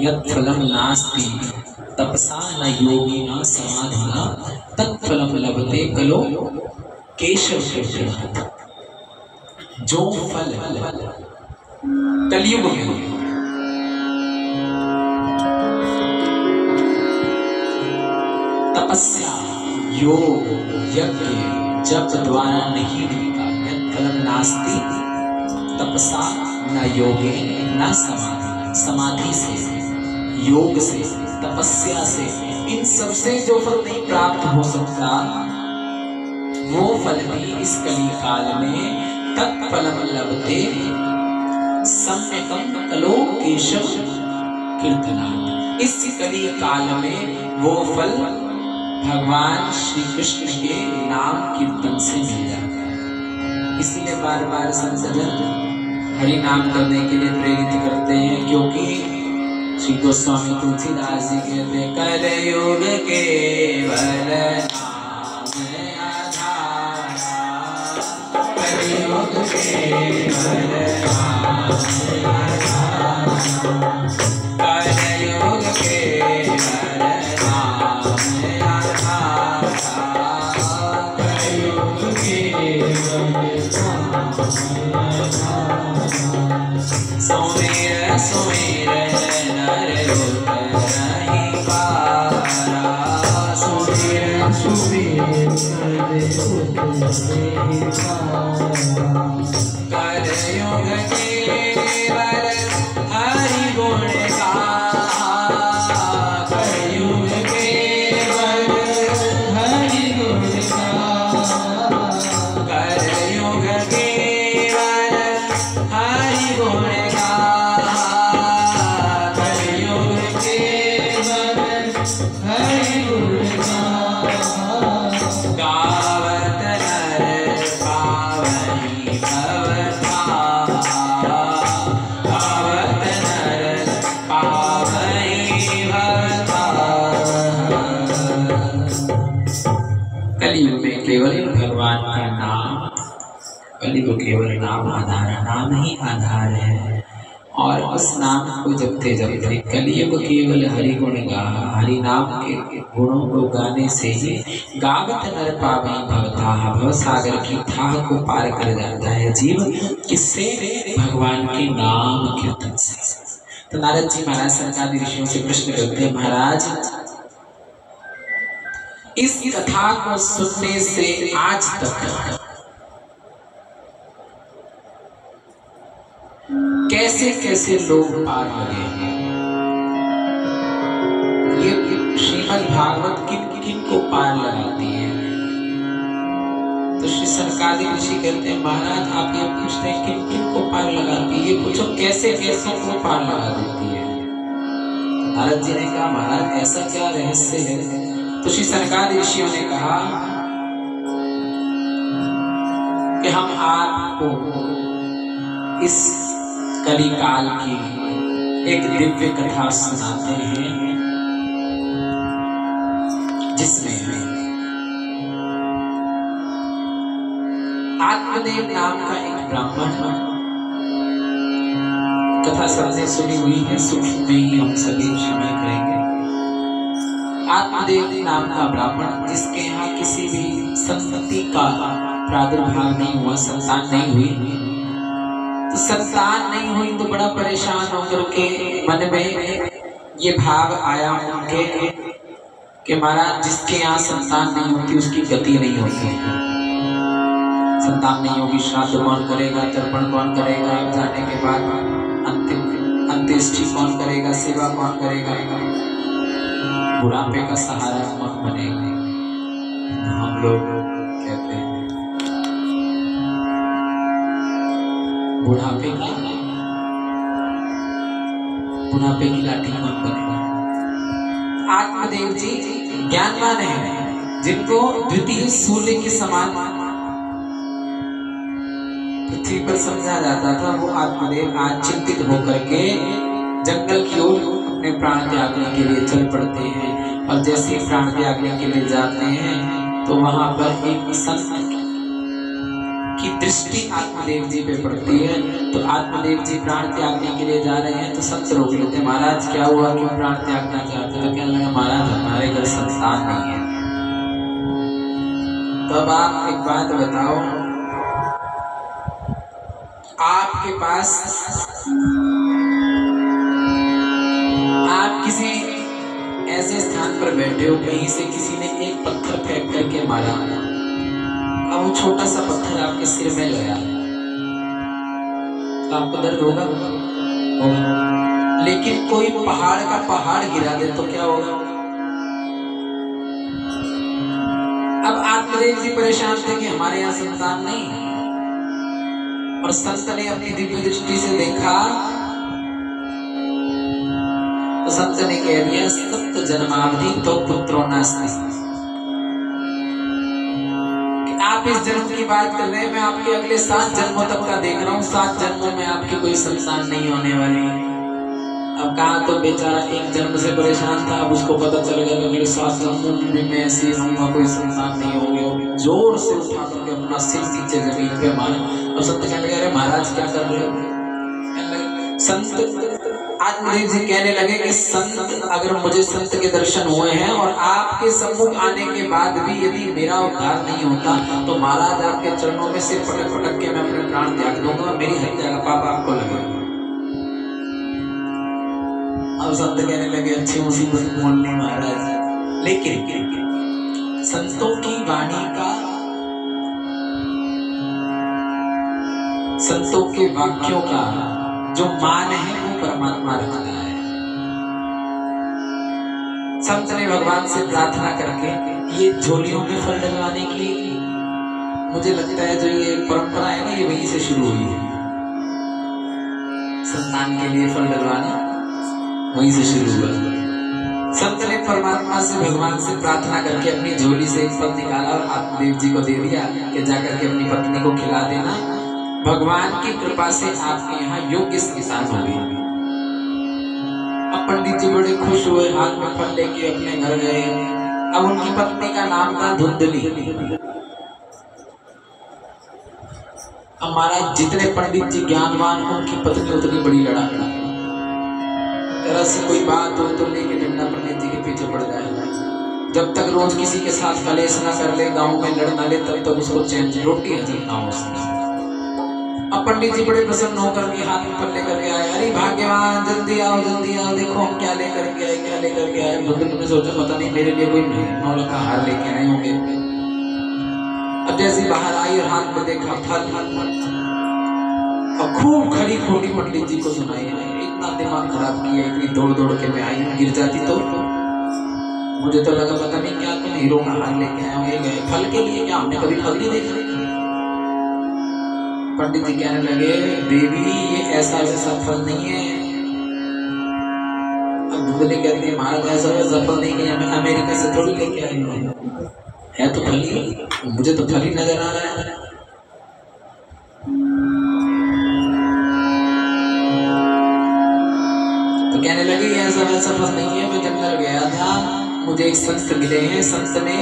Speaker 1: यत् फलं नास्ति तपसा न योगिना समाधिना तत्फलं लभते कलो केशव कृष्ण। जो फल कलयुग में तपस्या योग यज्ञ जप द्वारा नहीं मिलता, यत् फलं नास्ति तपसा न योगे न समाधि, समाधि से योग से तपस्या से इन सब से जो फल नहीं प्राप्त हो सकता वो फल भी इस कली काल में तत्फलम लभते सम्यकम कलो केशव कीर्तनात्। इस कली काल में वो फल भगवान श्री कृष्ण के नाम कीर्तन से मिल जाता है। इसीलिए बार बार संतजन हरि नाम करने के लिए प्रेरित करते हैं, क्योंकि श्री गोस्वामी तुलसीदास जी कहते हैं कलयुग केवल नाम आधारा, कलयुग केवल नाम आधारा, कलयुग केवल सुमेर सुमेर नर नहीं पारा, सुमेर सुमेर नहीं पारा, कलयुग केवल हरि गुण गाहा, कलयुग केवल हरि गुण गाहा, कलयुग केवल हरि गुण कलयुग में केवल भगवान का नाम, कलयुग केवल नाम आधार, नाम ही आधार है। और उस नाम को जपते जपते कलयुग केवल हरि गुण गा, हरि नाम के गुणों को गाने से ही गावत नर पावई भवताह, भव सागर की थाह को पार कर जाता है जीव। किससे? भगवान के नाम कीर्तन से। तो नारद जी महाराज सनकादि ऋषियों से प्रश्न करते हैं, महाराज इस कथा को सुनने से आज तक कैसे कैसे लोग पार लगे हैं, ये श्रीमद् भागवत किन किन को पार लगाती है? तो श्री सनकादि ऋषि कहते हैं, महाराज आप ये पूछते हैं किन किन को पार लगाती है, ये पूछो कैसे कैसे को पार लगा देती है। नारद जी ने कहा, महाराज ऐसा क्या रहस्य है? तो श्री सनकादि ऋषियों ने कहा कि हम आपको इस कली काल की एक दिव्य कथा सुनाते हैं, जिसमें आत्मा आत्मदेव नाम का एक ब्राह्मण, कथा सबने सुनी हुई है, सूक्ष्म में ही हम सभी शामिल करेंगे। आत्मदेव नाम का ब्राह्मण जिसके यहाँ किसी भी संतति का प्रादुर्भाव नहीं हुआ, संतान नहीं हुई, तो संतान नहीं हुई तो बड़ा परेशान होकर के मन में ये भाव आया उनके कि महाराज जिसके यहाँ संतान नहीं होती उसकी गति नहीं होती है। संतान नहीं होगी, श्राद्ध कौन करेगा, तर्पण कौन करेगा, जाने के बाद अंत्येष्टि कौन करेगा, सेवा कौन करेगा, बुढ़ापे का सहारा कौन बनेगा। हम लोग कहते हैं बुढ़ापे की लाठी कौन बनेगा। आत्मदेव जी ज्ञानवान है, जिनको द्वितीय सूर्य के समान पृथ्वी पर समझा जाता था, वो आत्मदेव आज चिंतित होकर के जंगल की ओर अपने प्राण त्यागने के लिए चल पड़ते हैं। और जैसे ही प्राण त्यागने के लिए जाते हैं तो वहां पर एक संत की दृष्टि आत्मदेव जी पे पड़ती है। तो आत्मदेव जी प्राण त्यागने के लिए जा रहे हैं तो संत रोक लेते हैं, महाराज क्या हुआ, क्यों प्राण त्यागना चाहते? तो कहने लगा, महाराज हमारे घर संतान नहीं है। तब आप एक बात बताओ, आपके पास आप किसी ऐसे स्थान पर बैठे हो, कहीं से किसी ने एक पत्थर फेंक करके मारा, अब वो छोटा सा पत्थर आपके सिर में लगा, तो आपको दर्द होगा? लेकिन कोई पहाड़ का पहाड़ गिरा दे तो क्या होगा? अब आत्मदेव जी परेशान थे कि हमारे यहाँ संतान नहीं, और संत ने अपनी दिव्य दृष्टि से देखा तो संत ने कह दिया, सप्त जन्मावधि तो पुत्रो नास्ति। आप इस जन्म की बात कर रहे हैं, मैं आपके अगले 7 जन्मों तक का देख रहा हूँ, 7 जन्मों में आपकी कोई संतान नहीं होने वाली। अब कहा तो बेचारा एक जन्म से परेशान था, अब उसको पता चल गया कि अगले 7 जन्मों में मैं ऐसे रहूंगा, कोई संतान नहीं होगी। जोर से उठा करके अपना सिर नीचे जमीन पे मारा। और संत कहने लगे, अरे महाराज क्या कर रहे हो? संत आत्मदेव जी कहने लगे कि संत, अगर मुझे संत के दर्शन हुए हैं और आपके सम्मुख आने के बाद भी यदि मेरा उद्धार नहीं होता तो महाराज आपके चरणों में सिर पटक पटक के मैं अपने प्राण त्याग दूंगा, मेरी हत्या का पाप आपको लगेगा। अब संत कहने लगे, अच्छी मुसीबत बोलनी महाराज, लेकिन संतों की वाणी का, संतों के वाक्यों का जो मान है वो परमात्मा रखता है। संत ने भगवान से प्रार्थना करके ये झोलियों में फल डलवाने की, मुझे लगता है जो ये परंपरा है ना, ये वहीं से शुरू हुई है। संतान के लिए फल डलवाना वहीं से शुरू हुआ। संत ने परमात्मा से, भगवान से प्रार्थना करके अपनी झोली से एक फल निकाला और आत्मदेव जी को दे दिया कि जाकर के अपनी पत्नी को खिला देना। भगवान की कृपा से आपके यहाँ योग्य संतान हो गई। अब पंडित जी बड़े खुश हुए, हाथ में फल लेके अपने घर गए। अब उनकी पत्नी का नाम था धुंधली। अब महाराज जितने पंडित जी ज्ञानवान हो, उनकी पत्नी उतनी बड़ी लड़ाई। तरह से कोई बात हो तो लेके डंडा पंडित जी के पीछे पड़ जाएगा। जब तक रोज किसी के साथ कलेश ना कर ले, गाँव में लड़ ना ले, तब तक उसको चैन रोटी हजम ना हो सके। अब पंडित जी बड़े प्रसन्न होकर के हाथ में फल लेकर के आए। अरे भाग्यवान, जल्दी आओ, देखो हम क्या लेकर के आए, क्या लेकर के आए। धुंधली ने सोचा पता नहीं मेरे लिए कोई 9 का हार लेके आए होंगे। अब जैसे बाहर आई और हाथ में देखा फल, और खूब खड़ी खोटी पंडित जी को सुनाई। इतना दिमाग खराब किया, इतनी दौड़ दौड़ के मैं आई, गिर जाती तो मुझे तो लगा पता नहीं क्या तुम हीरो का हार लेके आए होंगे। गए फल के लिए, क्या हमने कभी फल नहीं देखा? पंडित जी कहने लगे, देवी ये ऐसा वैसा फल नहीं है। अब धुंधली कहती है, महाराज ऐसा वैसा फल नहीं है, मैं अमेरिका से थोड़ी लेके आई हूँ, है तो फल ही, मुझे तो फल ही नजर आ रहा है। तो कहने लगे ऐसा वैसा फल नहीं है, मैं जंगल गया था, मुझे एक संत मिले हैं, संत ने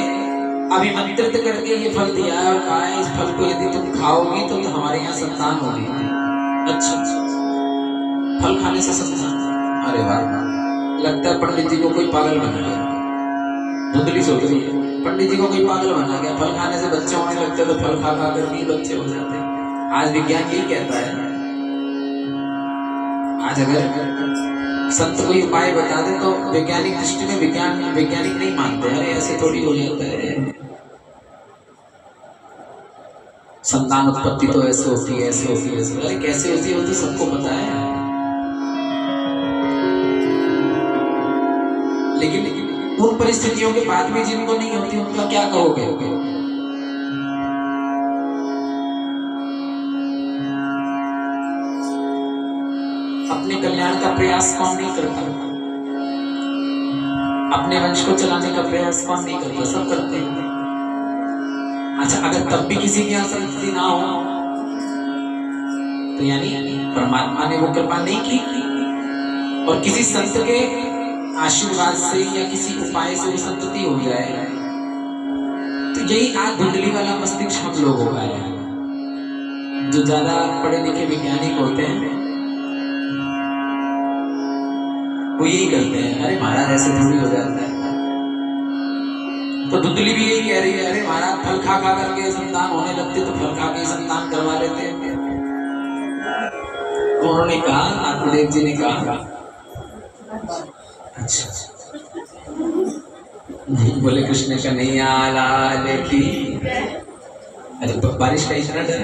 Speaker 1: अभिमंत्रित करके ये फल दिया है और कहा है इस फल को यदि तुम खाओगी तो हमारे यहाँ संतान होगी। अच्छा, फल खाने से संतान? अरे वाह, लगता है पंडित जी को कोई पागल बना गया। धुंधली सोच रही है, पंडित जी को कोई पागल बना गया, फल खाने से बच्चे होने लगते तो फल खा खा कर भी बच्चे हो जाते। आज विज्ञान यही कहता है। आज अगर संत कोई उपाय बता दे तो वैज्ञानिक दृष्टि में वैज्ञानिक नहीं मानते। अरे ऐसे थोड़ी हो जाता है, संतान उत्पत्ति तो ऐसे होती है, ऐसे होती है, ऐसे। अरे कैसे होती है वो तो सबको पता है। लेकिन उन परिस्थितियों के बाद भी जिनको नहीं होती उनका क्या कहोगे? अपने कल्याण का प्रयास कौन नहीं करता? अपने वंश को चलाने का प्रयास कौन नहीं करता? सब करते हैं। अच्छा, अगर तब भी किसी की संतति ना हो तो यानी परमात्मा ने वो कृपा नहीं की, और किसी संत के आशीर्वाद से या किसी उपाय से वो संतति हो जाए, तो यही आज धुंधली वाला मस्तिष्क हम लोग हो गए हैं। जो ज्यादा पढ़े लिखे वैज्ञानिक होते हैं वो यही करते हैं, अरे महाराज ऐसे थोड़ी हो जाता है। तो धुंधली भी यही कह रही है, अरे महाराज फल खा खा करके संतान होने लगते तो फल खा के संतान करवा लेते हैं। तो उन्होंने कहा, आत्मदेव जी ने कहा, अच्छा, बोले कृष्ण कन्हैया लाल की। अरे बारिश का इतना डर।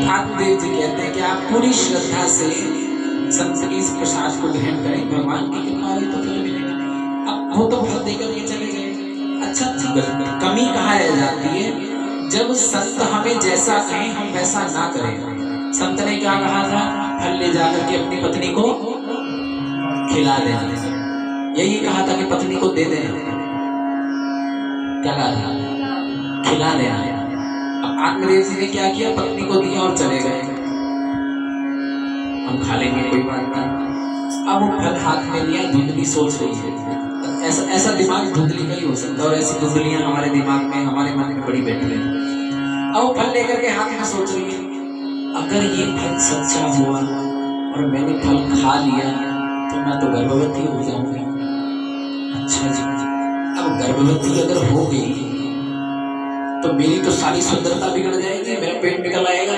Speaker 1: आत्मदेव जी कहते हैं कि आप पूरी श्रद्धा से संत की इस प्रसाद को ग्रहण करें, भगवान की कृपा हुई तो फिर मिलेगा। अब वो तो फल देकर के चले गए। अच्छा, कमी कहाँ रह जाती है? जब संत हमें जैसा कहें हम वैसा ना करें। संत ने क्या कहा था? फल ले जाकर के अपनी पत्नी को खिला देना। यही कहा था कि पत्नी को दे देना। क्या कहा था? खिला देना। अब आत्मदेव जी ने क्या किया? पत्नी को दिया और चले गए, हम खा लेंगे कोई बात नहीं। अब वो फल हाथ में लिया, धुंधली सोच रही है। ऐसा दिमाग धुंधली का ही हो सकता है, और ऐसी धुंधलियां हमारे दिमाग में, हमारे मन में बड़ी बैठी है। अब वो फल लेकर के हाथ में सोच रही है, अगर ये फल सच्चा हुआ और मैंने फल खा लिया तो मैं तो गर्भवती हो जाऊंगी। अच्छा जी, अब गर्भवती अगर हो गई तो मेरी तो सारी सुंदरता बिगड़ जाएगी, मेरा पेट निकल आएगा।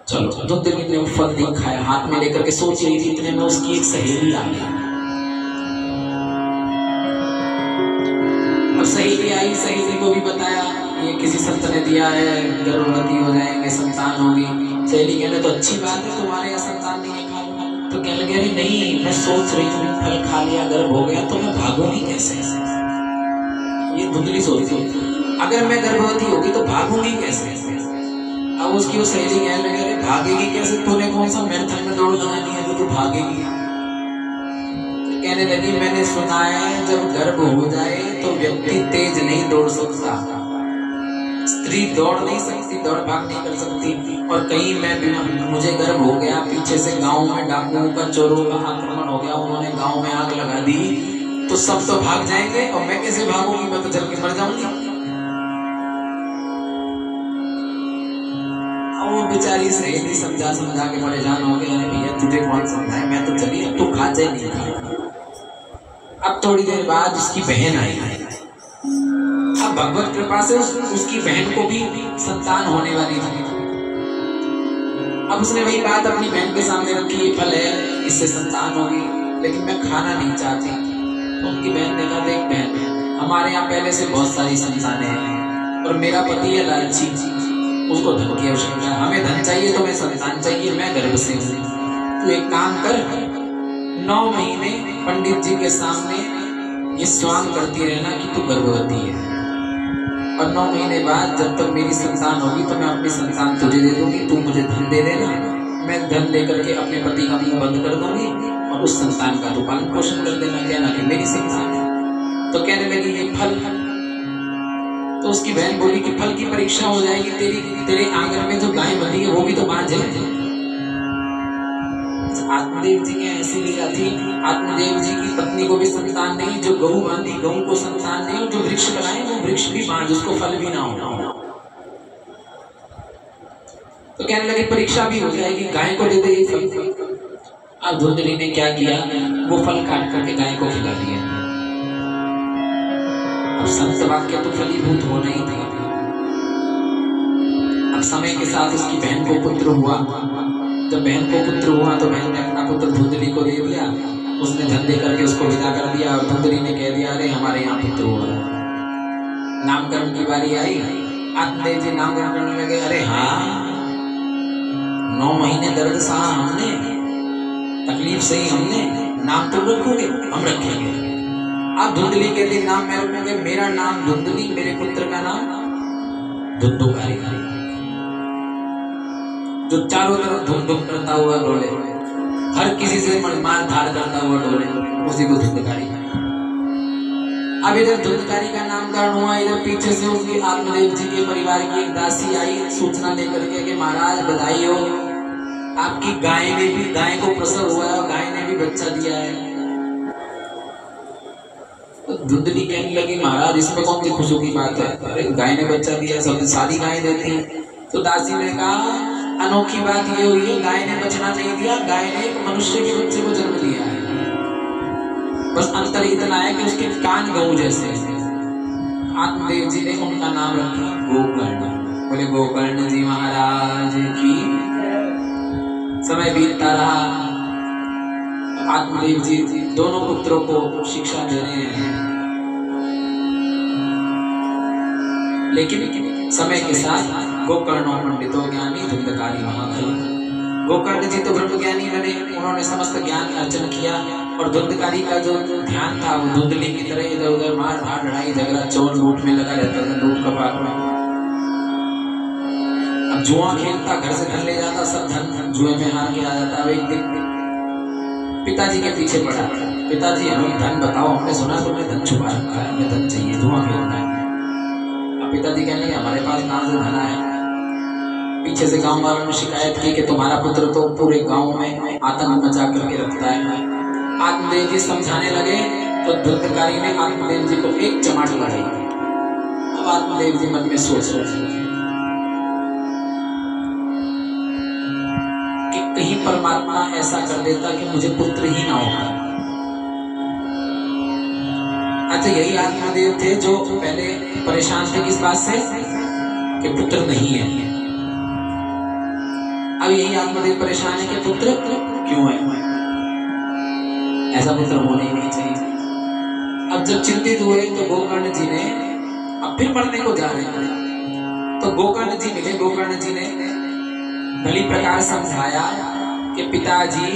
Speaker 1: चलो, धुंधली ने फल नहीं खाया, हाथ में लेकर के सोच रही थी, इतने में उसकी एक सहेली आ गई। अब सहेली आई, सहेली को भी बताया ये किसी संत ने दिया है, गर्भवती हो जाएंगे, संतान होगी। सहेली कहने तो अच्छी बात है, तुम्हारे यहाँ संतान नहीं है, खा लो। तो कहने लगे, अरे नहीं, मैं सोच रही हूँ फल खा लिया, गर्भ हो गया तो मैं भागूंगी कैसे? ये धुंधली सोच रही, अगर मैं गर्भवती होगी तो भागूंगी कैसे? अब उसकी वो सहेली कहने लगे, अरे भागेगी कैसे? तूने कौन सा मैराथन में दौड़ लगानी है जो तू भागेगी? कहने लगी, मैंने सुना है जब गर्भ हो जाए तो व्यक्ति तेज नहीं दौड़ सकता, स्त्री दौड़ नहीं सकती, दौड़ भाग नहीं कर सकती। और कहीं मुझे गर्भ हो गया, पीछे से गांव में डाकुओं का, चोरों का आक्रमण हो गया, उन्होंने गांव में आग लगा दी, तो सब तो भाग जाएंगे और मैं कैसे भागूंगी? मैं तो जल के मर जाऊंगी। वो बेचारी सहेली समझा के परेशान हो गए, भैया तुझे कौन समझाए, मैं तो चली, अब तू खा जाए नहीं खा। अब थोड़ी देर बाद उसकी बहन आई। अब भगवत कृपा से उसकी बहन को भी संतान होने वाली थी। अब उसने वही बात अपनी बहन के सामने रखी, ये फल है, इससे संतान होगी, लेकिन मैं खाना नहीं चाहती। तो उनकी बहन ने कहा, देख बहन, हमारे यहाँ पहले से बहुत सारी संतानें हैं और मेरा पति है लालची, उसको धन की आवश्यकता है, हमें धन चाहिए तो मैं संतान चाहिए, मैं गर्भ से हूँ। तू एक काम कर, 9 महीने पंडित जी के सामने ये स्वांग करती रहना कि तू गर्भवती है, और 9 महीने बाद जब तक मेरी संतान होगी तो मैं अपनी संतान तुझे दे दूंगी, तू मुझे धन दे देना, मैं धन लेकर के अपने पति का मुंह बंद कर दूंगी और उस संतान का तू पालन पोषण कर देना, कहना कि मेरी संतान है। तो कहने लगी ये फल। तो उसकी बहन बोली कि फल की परीक्षा हो जाएगी, तेरे आंगन में जो गाय बंधी है वो भी तो बांझ है। आत्मदेव जी की ऐसी लीला थी, आत्मदेव जी की पत्नी को भी संतान नहीं, जो गऊ बांधी गऊ को संतान नहीं, और जो वृक्ष लगाए वो वृक्ष भी बांध उसको फल भी ना हो। तो कहने लगे परीक्षा भी हो जाएगी, गाय को दे दे फल। अब धुंधली ने क्या किया, वो फल काट करके गाय को खिला दिया। अब संत वाक्य तो फलीभूत होना ही था। अब समय के साथ उसकी बहन को पुत्र हुआ। जब बहन को पुत्र हुआ तो बहन ने अपना पुत्र धुंधली को दे दिया, उसने धन दे करके उसको विदा कर दिया। और धुंधली ने कह दिया अरे हमारे यहाँ पुत्र हुआ। नामकरण की बारी आई, आत्मदेव जी नामकरण करने लगे। अरे हाँ, 9 महीने दर्द सहा हमने, तकलीफ सही हमने, नाम तुम रखोगे? हम रखेंगे। आप धुंधली कहते नाम मैं रखूंगे, मेरा नाम धुंधली, मेरे पुत्र का नाम धुंधुकारी, जो चारों तरफ धुम धुम करता हुआ डोले, हर किसी से मार धाड़ करता हुआ डोले, उसी को धुंधकारी। अब इधर धुंधकारी का नामकरण हुआ, इधर पीछे से उसकी आत्मदेव जी के परिवार की एक दासी आई सूचना लेकर के कि महाराज बधाई हो, आपकी गाय को प्रसव हुआ है और गाय ने भी बच्चा दिया है। तो धुंधली कहने लगी महाराज इसमें कौन सी खुशी की बात है, अरे गाय ने बच्चा दिया, सब सारी गाय देती है। तो दासी ने कहा अनोखी बात ये हुई है, गाय ने बचना नहीं दिया, गाय ने एक मनुष्य के बच्चे को जन्म दिया है। बस अंतर इतना है कि उसके कान गऊ जैसे। आत्मदेव जी ने उनका नाम रखा गोकर्ण। बोले गोकर्ण जी महाराज की। समय बीतता रहा, आत्मदेव जी दोनों पुत्रों को शिक्षा दे रहे हैं, लेकिन समय के साथ गोकर्ण पंडितो ज्ञानी धुंधकारी महाखल। गोकर्ण जी तो ब्रह्म ज्ञानी बने, उन्होंने समस्त ज्ञान अर्जन किया, और धुंधकारी का जो ध्यान था वो धुंधली की तरह इधर उधर मार धाड़ लड़ाई झगड़ा चोर लूट में लगा रहता था, लूट कपाट में। अब जुआ खेलता, घर से धन ले जाता, सब धन जुए में हार के आ जाता। अब एक दिन पिताजी के पीछे पड़ा, पिताजी हमें धन बताओ, हमने सुना तुमने धन छुपा रखा है, हमें धन चाहिए, जुआ खेलना है। अब पिताजी कहने लगे हमारे पास कहाँ से धन आया। पीछे से गांव वालों ने शिकायत की कि तुम्हारा पुत्र तो पूरे गांव में आतंक मचा करके रखता है। आत्मदेव जी समझाने लगे तो धुंधकारी ने आत्मदेव जी को एक चमाट लगाई। अब आत्मदेव जी मन में सोच रहे कि कहीं परमात्मा ऐसा कर देता कि मुझे पुत्र ही ना होगा। अच्छा, यही आत्मदेव थे जो पहले परेशान थे किस बात से कि पुत्र नहीं है। अब यही आत्मदेव परेशान है कि पुत्र क्यों है, ऐसा पुत्र होने ही नहीं चाहिए। अब जब चिंतित हुए तो गोकर्ण जी ने अब फिर पढ़ने को जा रहे हैं, तो गोकर्ण जी मिले। गोकर्ण जी ने भली प्रकार समझाया कि पिताजी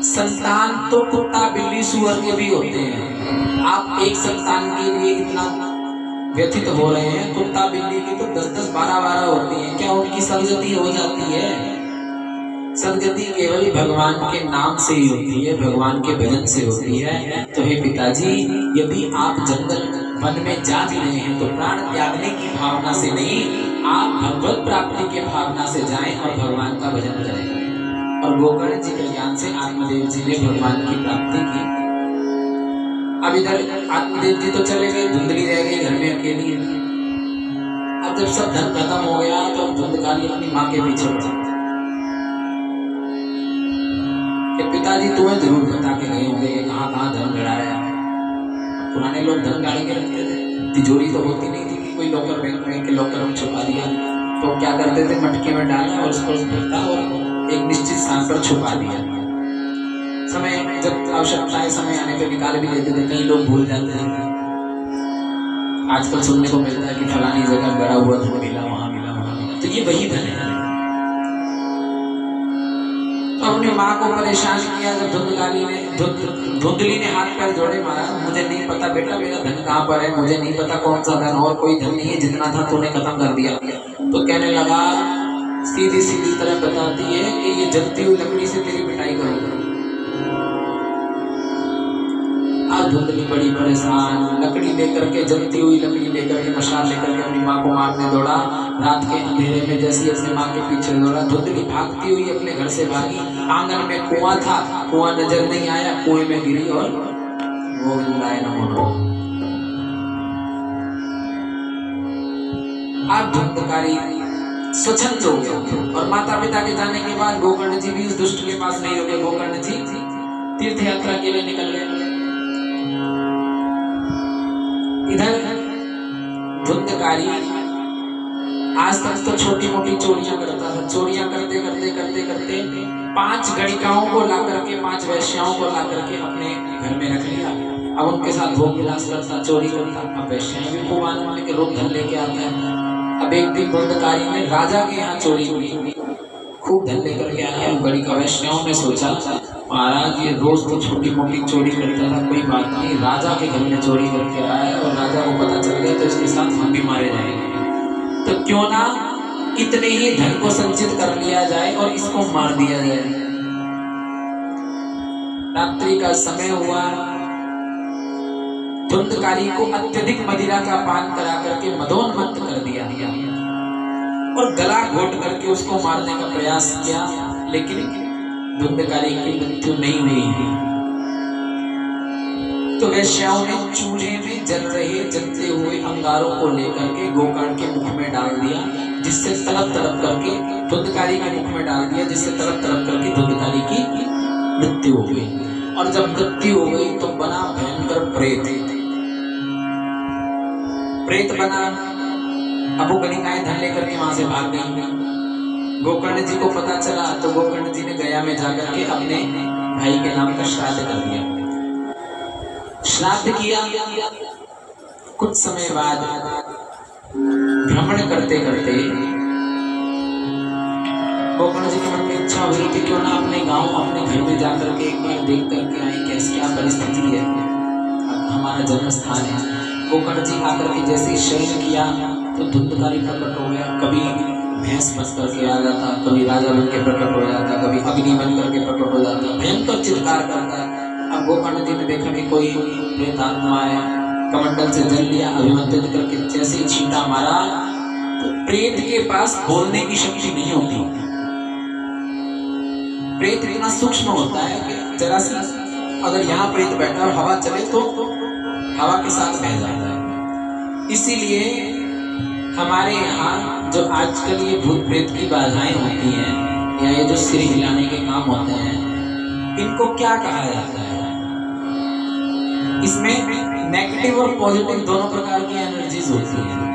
Speaker 1: संतान तो कुत्ता बिल्ली सुअर के भी होते हैं, आप एक संतान के लिए इतना व्यथित हो रहे हैं। कुत्ता बिल्ली की तो 10-10 12-12 होती हैं, क्या उनकी सदगति हो जाती है? सदगति केवल भगवान के नाम से ही होती है, भगवान के भजन से होती है। तो हे पिताजी, यदि आप जंगल वन में जा भी रहे हैं तो प्राण त्यागने की भावना से नहीं, आप भगवत प्राप्ति के भावना से जाएं और भगवान का भजन करें। और गोकर्ण जी के ज्ञान से आत्मदेव जी ने भगवान की प्राप्ति की। अब इधर आत्मदेव जी तो चले गए, धुंधली रह गई घर में अकेली। अब जब सब धन खत्म हो गया तो धुंधकारी अपनी माँ के पीछे पड़ा कि पिताजी तुम्हें जरूर बता के गए होंगे कि कहाँ कहाँ धन गड़ाया है। पुराने लोग धन गाड़ के रखते थे, तिजोरी तो होती नहीं थी कि कोई लॉकर बैंक में के लॉकर में छुपा दिया, तो क्या करते थे मटके में डाला और उसको भरता और एक निश्चित स्थान पर छुपा दिया। समय जब आवश्यकता है समय आने पर निकाल भी लेते थे, कई लोग भूल जाते थे। आजकल सुनने को मिलता है कि फलानी जगह गड़ा हुआ धन मिला, वहां मिला, वहां मिला, तो ये वही धन है। तो अपनी माँ को परेशान किया। जब धुंधली ने हाथ पैर जोड़े, महाराज मुझे नहीं पता बेटा मेरा धन कहाँ पर है, मुझे नहीं पता कौन सा धन, और कोई धन नहीं है, जितना था तूने खत्म कर दिया। तो कहने लगा सीधी सीधी तरह बताती है कि ये जलती हुई लकड़ी से तेरी पिटाई करूंगा। अब धुंधली बड़ी परेशान, लकड़ी लेकर के, जलती हुई लकड़ी लेकर के, मशाल लेकर के अपनी माँ को मारने दौड़ा। रात के अंधेरे में जैसी अपनी माँ के पीछे दौड़ा, धुंधली भागती हुई अपने घर से भागी। आंगन में कुआं था, कुआं नजर नहीं आया, कुएं में गिरी और गोविंदाय नमो। आप धुंधकारी स्वच्छंद हो गए और माता पिता के जाने के बाद गोकर्ण जी भी उस दुष्ट के पास नहीं रुके। गोकर्ण जी तीर्थ यात्रा के लिए निकल गए। इधर धुंधकारी आज तक तो छोटी मोटी चोरियां करता था। चोरियां करते करते करते करते 5 गणिकाओं को ला करके, 5 वैश्याओं को ला करके अपने घर में रख लिया। अब उनके साथ भोग विलास करता, चोरी करता। अब वैश्याएं भी खूब आने के रोज धन लेके आते हैं। अब एक दिन धुंधकारी ने राजा के यहाँ चोरी हुई, खूब धन लेकर के आया। बड़ी वैश्याओं ने सोचा महाराज ये रोज तो छोटी मोटी चोरी करता था, कोई बात नहीं, राजा के घर में चोरी करके आया और राजा को पता चल गया तो इसके साथ हम भी मारे जाएंगे। तो क्यों ना इतने ही धन को संचित कर लिया जाए और इसको मार दिया जाए। रात्रि का समय हुआ, धुंधकारी को अत्यधिक मदिरा का पान करा करके मदोन्मत्त कर दिया और गला घोट करके उसको मारने का प्रयास किया, लेकिन धुंधकारी की मृत्यु नहीं हुई। तो वैश्याओं ने चूल्हे में जल रहे जलते हुए अंगारों को लेकर के गोकर्ण के मुख में डाल दिया, जिससे तड़प तड़प करके धुंधकारी के मुख में डाल दिया, जिससे तड़प तड़प करके धुंधकारी की मृत्यु हो गई। और जब मृत्यु हो गई तो बना भयंकर प्रेत। प्रेत बना। अब वो गणिकाएं धन लेकर के वहां से भाग गई। गोकर्ण जी को पता चला तो गोकर्ण जी ने गया में जाकर के अपने भाई के नाम का श्राद्ध कर दिया। श्राद्ध किया। कुछ समय बाद भ्रमण करते करते गोकर्ण जी के मन में इच्छा हुई कि क्यों ना अपने गांव, अपने घर में जाकर के एक बार देख करके आए कैसी क्या परिस्थिति है, हमारा जन्म स्थान है। गोकर्ण जी आकर के जैसे ही शयन किया तो धुंधकारी प्रकट हो गया। कभी भैंस बन करके आ जाता, कभी राजा बन के प्रकट हो जाता, कभी अग्नि बन करके प्रकट हो जाता, भयंकर चित्कार करता। अब गोकर्ण जी ने देखा कि कोई प्रेतात्मा है, कमंडल से जल लिया, अभिमंत्रित करके जैसे ही छींटा मारा तो प्रेत के पास बोलने की शक्ति नहीं होती। प्रेत इतना सूक्ष्म होता है कि जरा सी अगर यहाँ प्रेत बैठा और हवा चले तो हवा के साथ बह जाता है। इसीलिए हमारे यहाँ जो आजकल ये भूत प्रेत की बाधाएं होती हैं या ये जो सिर हिलाने के काम होते हैं, इनको क्या कहा जाता है? इसमें नेगेटिव और पॉजिटिव दोनों प्रकार की एनर्जीज होती हैं।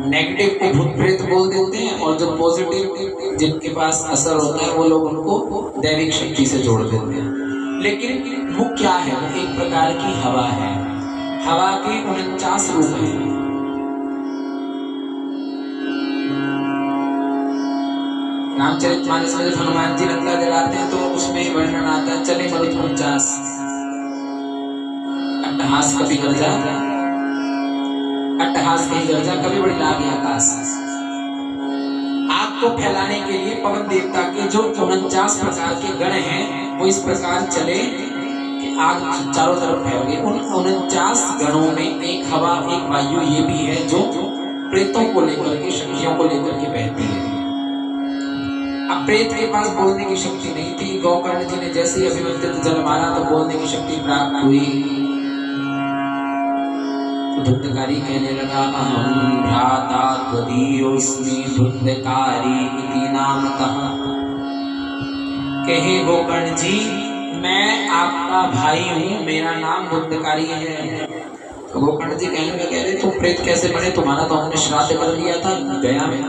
Speaker 1: नेगेटिव को भूत प्रेत बोल देते हैं और जो पॉजिटिव जिनके पास असर होता है वो लोग उनको दैविक शक्ति से जोड़ देते हैं। लेकिन वो क्या है? वो एक प्रकार की हवा है। हवा के 49 रूप हैं। रामचरितमानस में जब हनुमान जी लंका जलाते हैं तो उसमें वर्णन आता है, चले मरुत 49 अट्टहास कभी गर्जा, अट्टहास कहीं गर्जा, कभी बड़ी लागी आकाश। आग को फैलाने के लिए पवन देवता के जो 49 प्रकार के गण हैं वो इस प्रकार चले कि आग चारों तरफ फैल गई। उन 49 गणों में एक हवा, एक वायु ये भी है जो प्रेतों को लेकर के, शक्तियों को लेकर के बहती है। अब प्रेत के पास बोलने की शक्ति नहीं थी। गोकर्ण जी ने जैसे ही अभिमंत्रित जल मारा तो बोलने की शक्ति प्राप्त हुई। तो धुंधकारी कहने लगा, अहम भ्राता त्वदीयोऽस्मि धुंधकारी इति नामतः। कहे गोकर्ण जी मैं आपका भाई हूँ, मेरा नाम धुंधकारी है। तो गोकर्ण जी कहने लगे, अरे तुम प्रेत कैसे बने? तुम्हारा तो हमने श्राद्ध कर दिया था गया में।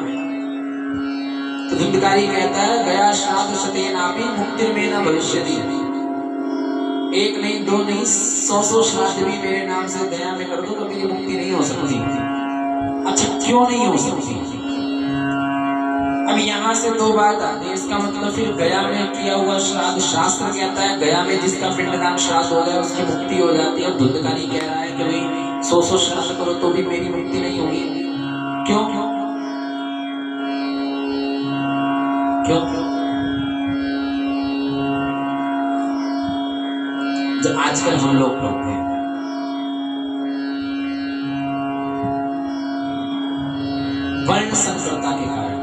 Speaker 1: तो धुंधकारी कहता है, गया श्राद्ध शतेनापि मुक्तिर्मे न भविष्यति। एक नहीं, दो नहीं, 100 श्राद्ध भी मेरे नाम से गया में कर दो तो मेरी मुक्ति नहीं हो सकती। अच्छा क्यों नहीं हो सकती? अब यहाँ से 2 बात आती है। इसका मतलब फिर गया में किया हुआ श्राद्ध, शास्त्र कहता है गया में जिसका पिंडदान श्राद्ध हो जाए उसकी मुक्ति हो जाती है। और धुंधकारी कह रहा है कि भाई 100 श्राद्ध करो तो भी मेरी मुक्ति नहीं होगी। क्यों क्यों क्यों? जब आजकल हम लोग पढ़ते हैं। वर्ण संकरता के कारण,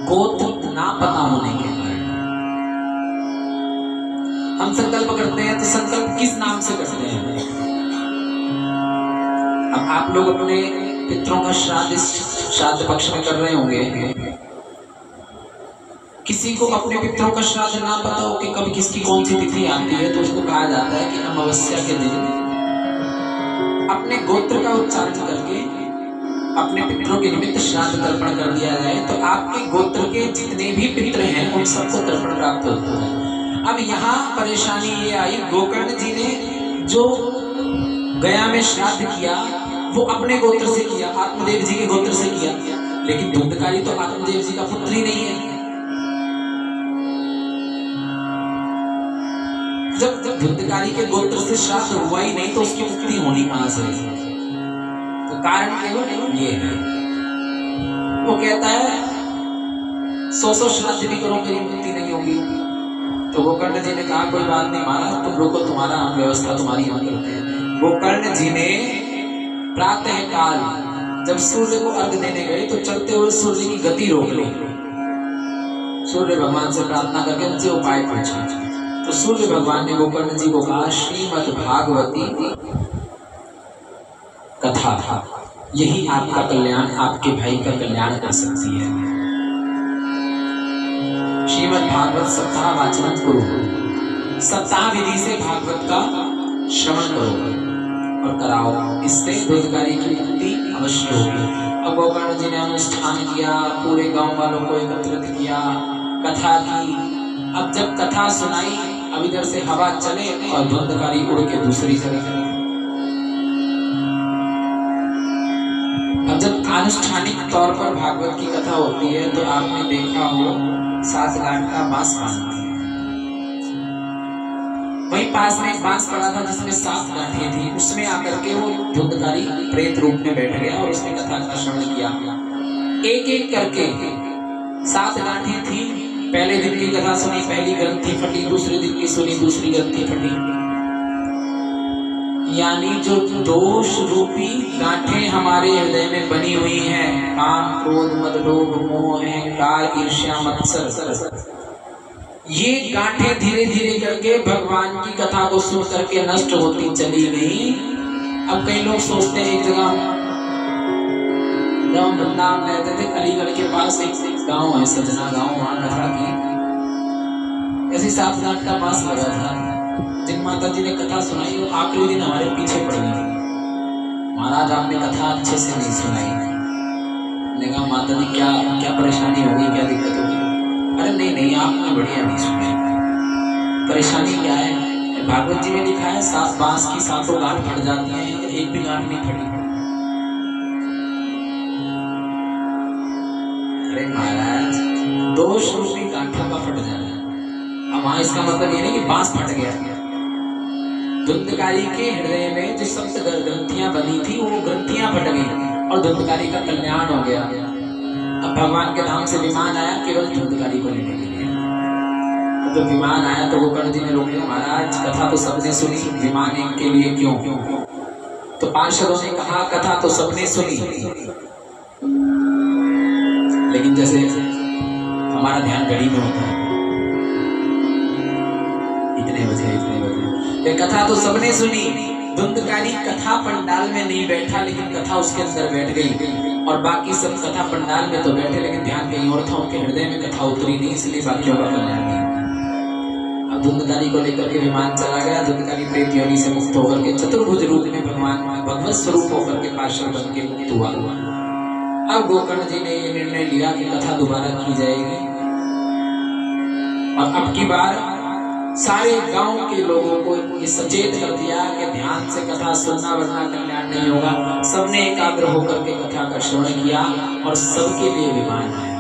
Speaker 1: गोत्र ना पता होने के कारण हम संकल्प करते हैं। तो संकल्प किस नाम से करते हैं? अब आप लोग अपने पितरों का श्राद्ध पक्ष में कर रहे होंगे। किसी को अपने पितरों का श्राद्ध ना पता हो कि कब किसकी कौन सी तिथि आती है, तो उसको कहा जाता है कि अमावस्या के दिन अपने गोत्र का उच्चारण करके अपने पितरों के निमित्त श्राद्ध तर्पण कर दिया जाए, तो आपके गोत्र के जितने भी पितर हैं उन सबको तर्पण प्राप्त होता है। अब यहाँ परेशानी ये आई, गोकर्ण जी ने जो गया में श्राद्ध किया वो अपने गोत्र से किया, आत्मदेव जी के गोत्र से किया, लेकिन धुंधकारी तो आत्मदेव जी का पुत्र ही नहीं है। जब धुंधकारी के गोत्र से श्राद्ध हुआ ही नहीं तो उसकी मुक्ति होनी कहां से? तो कारण केवल ये है, वो कहता है 100 श्राद्ध भी करो मेरी मुक्ति नहीं होगी। तो गोकर्ण जी ने कहा कोई बात नहीं महाराज, तुम लोग को तुम्हारा व्यवस्था तुम्हारी हम करते हैं। गोकर्ण जी ने प्रातः काल जब सूर्य को अर्घ देने गए तो चलते हुए सूर्य की गति रोक ली। सूर्य भगवान से प्रार्थना करके उनसे उपाय पूछा। तो सूर्य भगवान ने गोकर्ण जी को कहा श्रीमद् भागवती कथा था, यही आपका कल्याण, आपके भाई का कल्याण कर सकती है। श्रीमद् भागवत सप्ताह वाचन करो, सप्ताह विधि से भागवत का श्रवण करो और कराओ, इससे धुंधकारी की मुक्ति अवश्य होगी। अब गोकर्ण जी ने अनुष्ठान किया, पूरे गांव वालों को एकत्रित किया, कथा की। अब जब कथा सुनाई, अब इधर से हवा चले और धुंधकारी उड़ के दूसरी जगह। अब जब आनुष्ठानिक तौर पर भागवत की कथा होती है तो आपने देखा हो 7 गांठ का बांस बांधते हैं। वहीं पास में एक बांस पड़ा था जिसमें 7 गांठें थी, उसमें आकर के वो धुंधकारी प्रेत रूप में बैठ गया और उसने कथा का श्रवण किया। एक एक करके 7 गांठें थी। पहले दिन की कथा सुनी, पहली ग्रंथि फटी, दूसरे दिन की सुनी, दूसरी ग्रंथि फटी। यानी जो दोष रूपी गांठें हमारे हृदय में बनी हुई हैं, काम क्रोध मद लोभ मोह अहंकार ईर्ष्या मत्सर, ये गांठें धीरे धीरे करके भगवान की कथा को सुन करके नष्ट होती चली गई। अब कई लोग सोचते हैं, एक जगह जब वृंदावन रहते थे, अलीगढ़ के पास एक गांव है सजना गांव, वहां कथा की, ऐसी 7 गांठ का बांस लगा था। जिन माता जी ने कथा सुनाई वो आखिरी दिन हमारे पीछे पड़ गई, महाराज आपने कथा अच्छे से नहीं सुनाई। मैंने कहा माता जी क्या क्या परेशानी होगी, क्या दिक्कत होगी? अरे नहीं आपने बढ़िया नहीं सुनाई। परेशानी क्या है? भागवत जी में लिखा है 7 बांस की 7 गांठ फट जाती है, एक भी गांठ नहीं फटी। अरे महाराज दोष रूपी गांठों का फट जाना, अब वहां इसका मतलब ये नहीं कि बांस फट गया। धुंधकारी के हृदय में जो 7 ग्रंथियां बनी थी वो ग्रंथियां फट गई और धुंधकारी का कल्याण हो गया। अब भगवान के धाम से विमान आया केवल धुंधकारी को लेने के लिए। जब विमान आया तो गोकर्ण जी ने रोक लिया, महाराज कथा तो सबने सुनी, विमान एक के लिए क्यों? तो पार्षदों ने कहा कथा तो सबने सुनी, लेकिन जैसे हमारा ध्यान घड़ी में होता है, इतने बजे ये कथा तो सबने सुनी। धुंधकारी कथा पंडाल में नहीं बैठा, लेकिन कथा उसके अंदर बैठ गई और बाकी सब कथा पंडाल में तो बैठे लेकिन ध्यान कहीं और था, उनके हृदय में कथा उतरी नहीं, इसलिए बाकियों का कल्याण नहीं। अब धुंधकारी को लेकर के विमान चला गया। धुंधकारी प्रेत योनि से मुक्त होकर के चतुर्भुज रूप में भगवान भगवत स्वरूप होकर के पार्षद बन के मुक्त हुआ। अब गोकर्ण जी ने ये निर्णय लिया कि कथा दोबारा की जाएगी और अब की बार सारे गांव के लोगों को ये सचेत कर दिया कि ध्यान से कथा सुनना वरना कल्याण नहीं होगा। सबने एकाग्र होकर के कथा का श्रवण किया और सबके लिए विमान आया,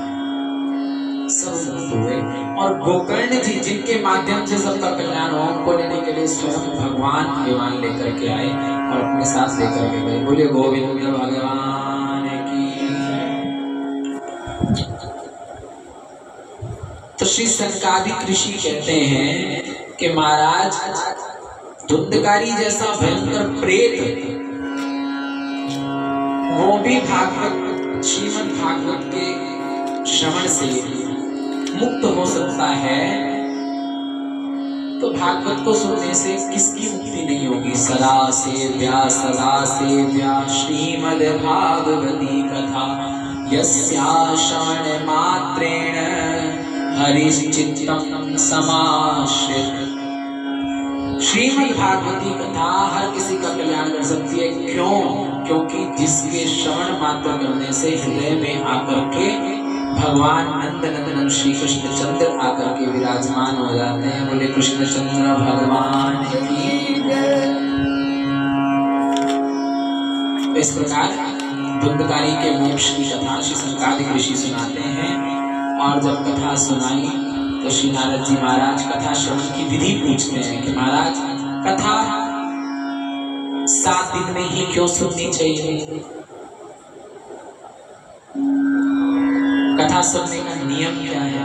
Speaker 1: सब हुए। और गोकर्ण जी जिनके माध्यम से सबका कल्याण हुआ उनको लेने के लिए स्वयं भगवान विमान लेकर के आए और अपने साथ लेकर के गए। बोले गोविंद भगवान की। तो श्री सनकादिक ऋषि कहते हैं कि महाराज धुंधकारी जैसा भयंकर प्रेत वो भी भागवत श्रीमद् भागवत के श्रवण से मुक्त हो सकता है, तो भागवत को सुनने से किसकी मुक्ति नहीं होगी। सदा सेव्या श्रीमद् भागवती कथा यस्या श्रवण मात्रेण हरिश्चित्तम समाश्रित। श्रीमद् भागवती कथा हर किसी का कल्याण कर सकती है। क्यों? क्योंकि जिसके श्रवण मात्र करने से हृदय में आकर के भगवान नंद नंदन श्री कृष्ण चंद्र आकर के विराजमान हो जाते हैं। बोले कृष्ण चंद्र भगवान की जय। इस प्रकार धुंधकारी के मोक्ष की कथा श्री सनकादिक ऋषि सुनाते हैं। और जब कथा सुनाई तो श्री नारद जी महाराज कथा श्रवण की विधि पूछते हैं कि महाराज कथा 7 दिन में ही क्यों सुननी चाहिए? कथा सुनने का नियम क्या है?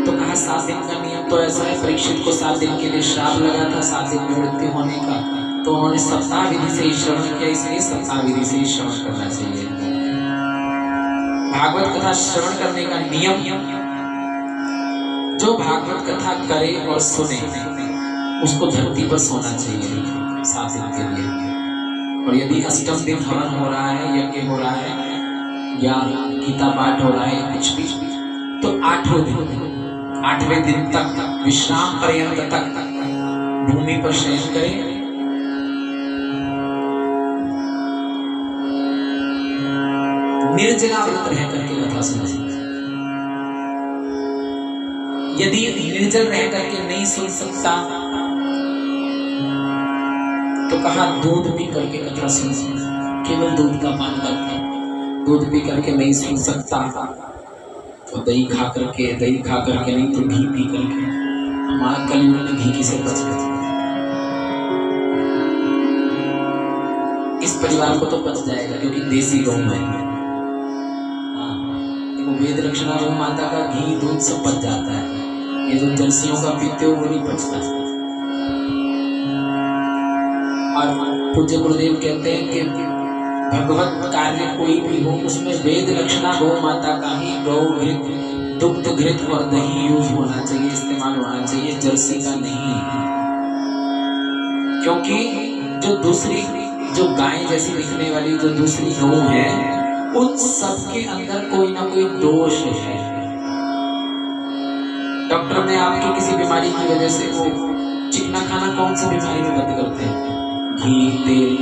Speaker 1: तो कहा 7 दिन का नियम तो ऐसा है, परीक्षित को 7 दिन के लिए श्राप लगा था 7 दिन में मृत्यु होने का, तो उन्होंने सप्ताह विधि से ही श्रवण किया, इसलिए सप्ताह विधि से ही श्रवण करना चाहिए। भागवत कथा श्रवण करने का नियम, जो भागवत कथा करे और सुने उसको धरती पर सोना चाहिए 7 दिन के लिए। और यदि अष्टम दिन हवन हो रहा है, यज्ञ हो रहा है या गीता पाठ हो रहा है कुछ भी, तो 8वें दिन तक विश्राम पर्यंत तक भूमि पर शयन करें। निर्जला व्रत रह करके कथा सुने। यदि निर्जल रह करके नहीं सुन सकता तो कहा दूध पी करके कथा सुन, केवल दूध का पान करके। दूध पी करके नहीं सुन सकता तो दही खा करके नहीं तो घी पी करके। हमारा कलयुग में घी किसे बच गया? इस परिवार को तो बच जाएगा क्योंकि देसी गौ है। वेद रक्षणा गौ माता का घी दूध सब बच जाता है। ये जो जर्सियों का पीते हो वो नहीं बचता। और पूज्य गुरुदेव कहते हैं कि भगवत कार्य कोई भी हो उसमें वेद रक्षणा गौ माता का ही गौ घृत, दुग्ध घृत और दही यूज होना चाहिए, इस्तेमाल होना चाहिए, जर्सी का नहीं। क्योंकि जो गाय जैसी दिखने वाली जो दूसरी गौ है उन सबके अंदर कोई ना कोई दोष है। डॉक्टर ने आपकी किसी बीमारी की वजह से वो चिकना खाना कौन सी बीमारी में बंद करते हैं? घी, तेल,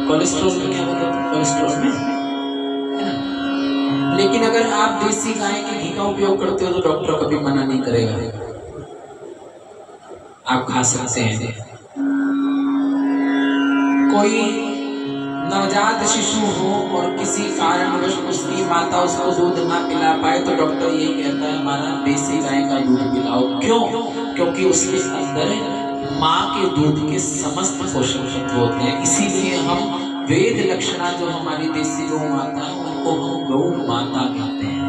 Speaker 1: कोलेस्ट्रॉल में क्या बताते हैं? कोलेस्ट्रॉल में है ना। लेकिन अगर आप देसी गाय के घी का उपयोग करते हो तो डॉक्टर कभी मना नहीं करेगा, आप खा सकते हैं। कोई नवजात शिशु हो और किसी कारणवश उसकी माता उसको दूध ना पिला पाए तो डॉक्टर यही कहता है हमारा देसी गाय का दूध पिलाओ। क्यों? क्योंकि उसके अंदर माँ के दूध के समस्त पोषक तत्व होते हैं। इसीलिए हम वेद लक्षणा जो हमारी देसी गौ माता है उनको हम गौ माता कहते हैं,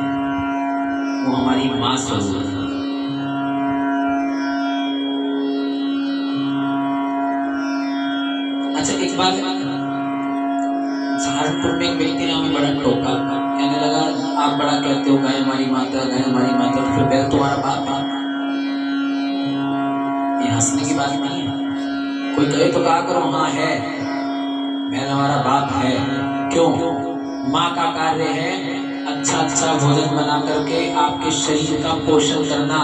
Speaker 1: वो हमारी माँ स्वरूप है। अच्छा, एक बार सहारनपुर में एक व्यक्ति ने हमें बड़ा टोका, कहने लगा आप बड़ा कहते हो गाय हमारी माता, गाय हमारी माता, तो फिर बैल तुम्हारा बाप है। ये हंसने की बात नहीं है। कोई कहे तो कहा करो हाँ है, बैल हमारा बाप है। क्यों? माँ का कार्य है अच्छा भोजन बना करके आपके शरीर का पोषण करना,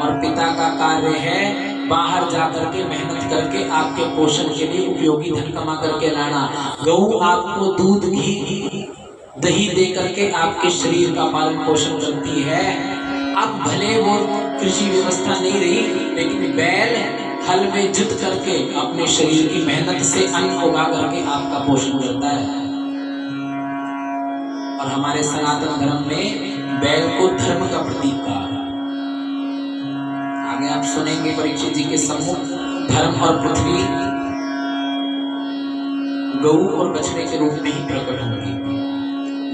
Speaker 1: और पिता का कार्य है बाहर जाकर के मेहनत करके आपके पोषण के लिए उपयोगी धन कमा करके लाना। गौ आपको दूध, घी, दही दे करके आपके शरीर का पालन पोषण करती है। अब भले वो कृषि व्यवस्था नहीं रही, लेकिन बैल हल में जुत करके अपने शरीर की मेहनत से अन्न उगा करके आपका पोषण करता है। और हमारे सनातन धर्म में बैल को धर्म का प्रतीक कहा है। आगे आप सुनेंगे परीक्षित जी के सम्मुख धर्म और पृथ्वी गऊ और बछड़े के रूप में ही प्रकट होंगी।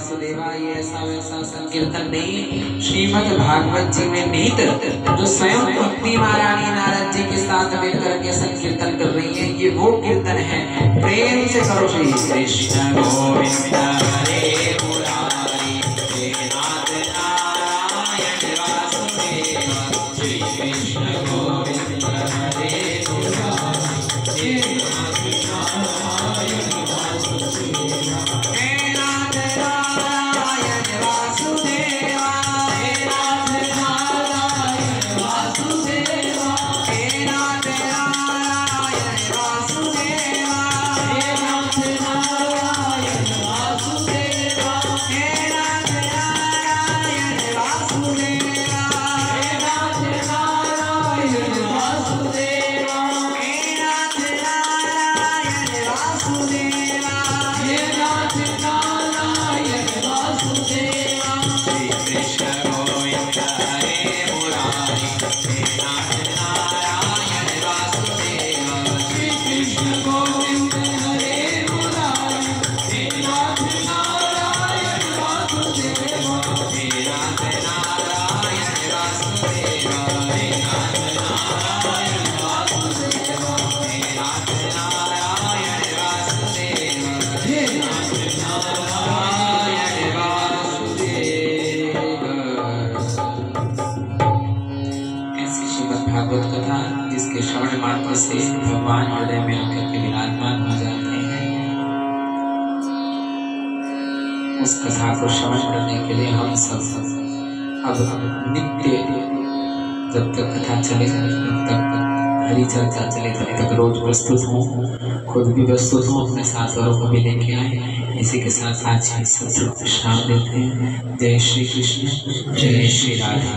Speaker 1: वासुदेवा ये ऐसा वैसा संकीर्तन नहीं, श्रीमद् भागवत जी में निहित जो स्वयं भक्ति महारानी नारद जी के साथ मिलकर के संकीर्तन कर रही है, ये वो कीर्तन है। प्रेम से करो श्री कृष्ण गोविंद हरे मुरारी, हे नाथ नारायण वासुदेव, श्री कृष्ण गोविंद हरे मुरारी, हे नाथ नारायण वासुदेव, हे नाथ नारायण वासुदेव, हे नाथ नारायण वासुदेव, हे नाथ नारायण वासुदेव, हे नाथ नारायण वासुदेव, हे नाथ नारायण वासुदेव, हे नाथ नारायण वासुदेव, हे नाथ नारायण वासुदेव, हे नाथ नारायण वासुदेव, श्री कृष्ण गोविंद हरे मुरारी, हे नाथ नारायण वासुदेव, श्री कृष्ण गोविंद हरे मुरारी, हे नाथ नारायण वासुदेव, हे नाथ नारायण वासुदेव, हे नाथ नारायण वासुदेव, हे नाथ नारायण वासुदेव, हे नाथ नारायण वासुदेव। ऐसी श्रीमद् भागवत कथा जिसके श्रवण मात्र से भगवान हृदय में आकर के विराजमान हो जाते हैं, उस कथा को श्रवण करने के लिए हम सब अब नित्य जब तक कथा चले तब तक हरी चर्चा चले तब तक रोज प्रस्तुत हूँ, खुद भी प्रस्तुत हूँ, अपने साथ औरों को भी लेके आए। इसी के साथ आज सत्संग विश्राम देते हैं। जय श्री कृष्ण, जय श्री राधा।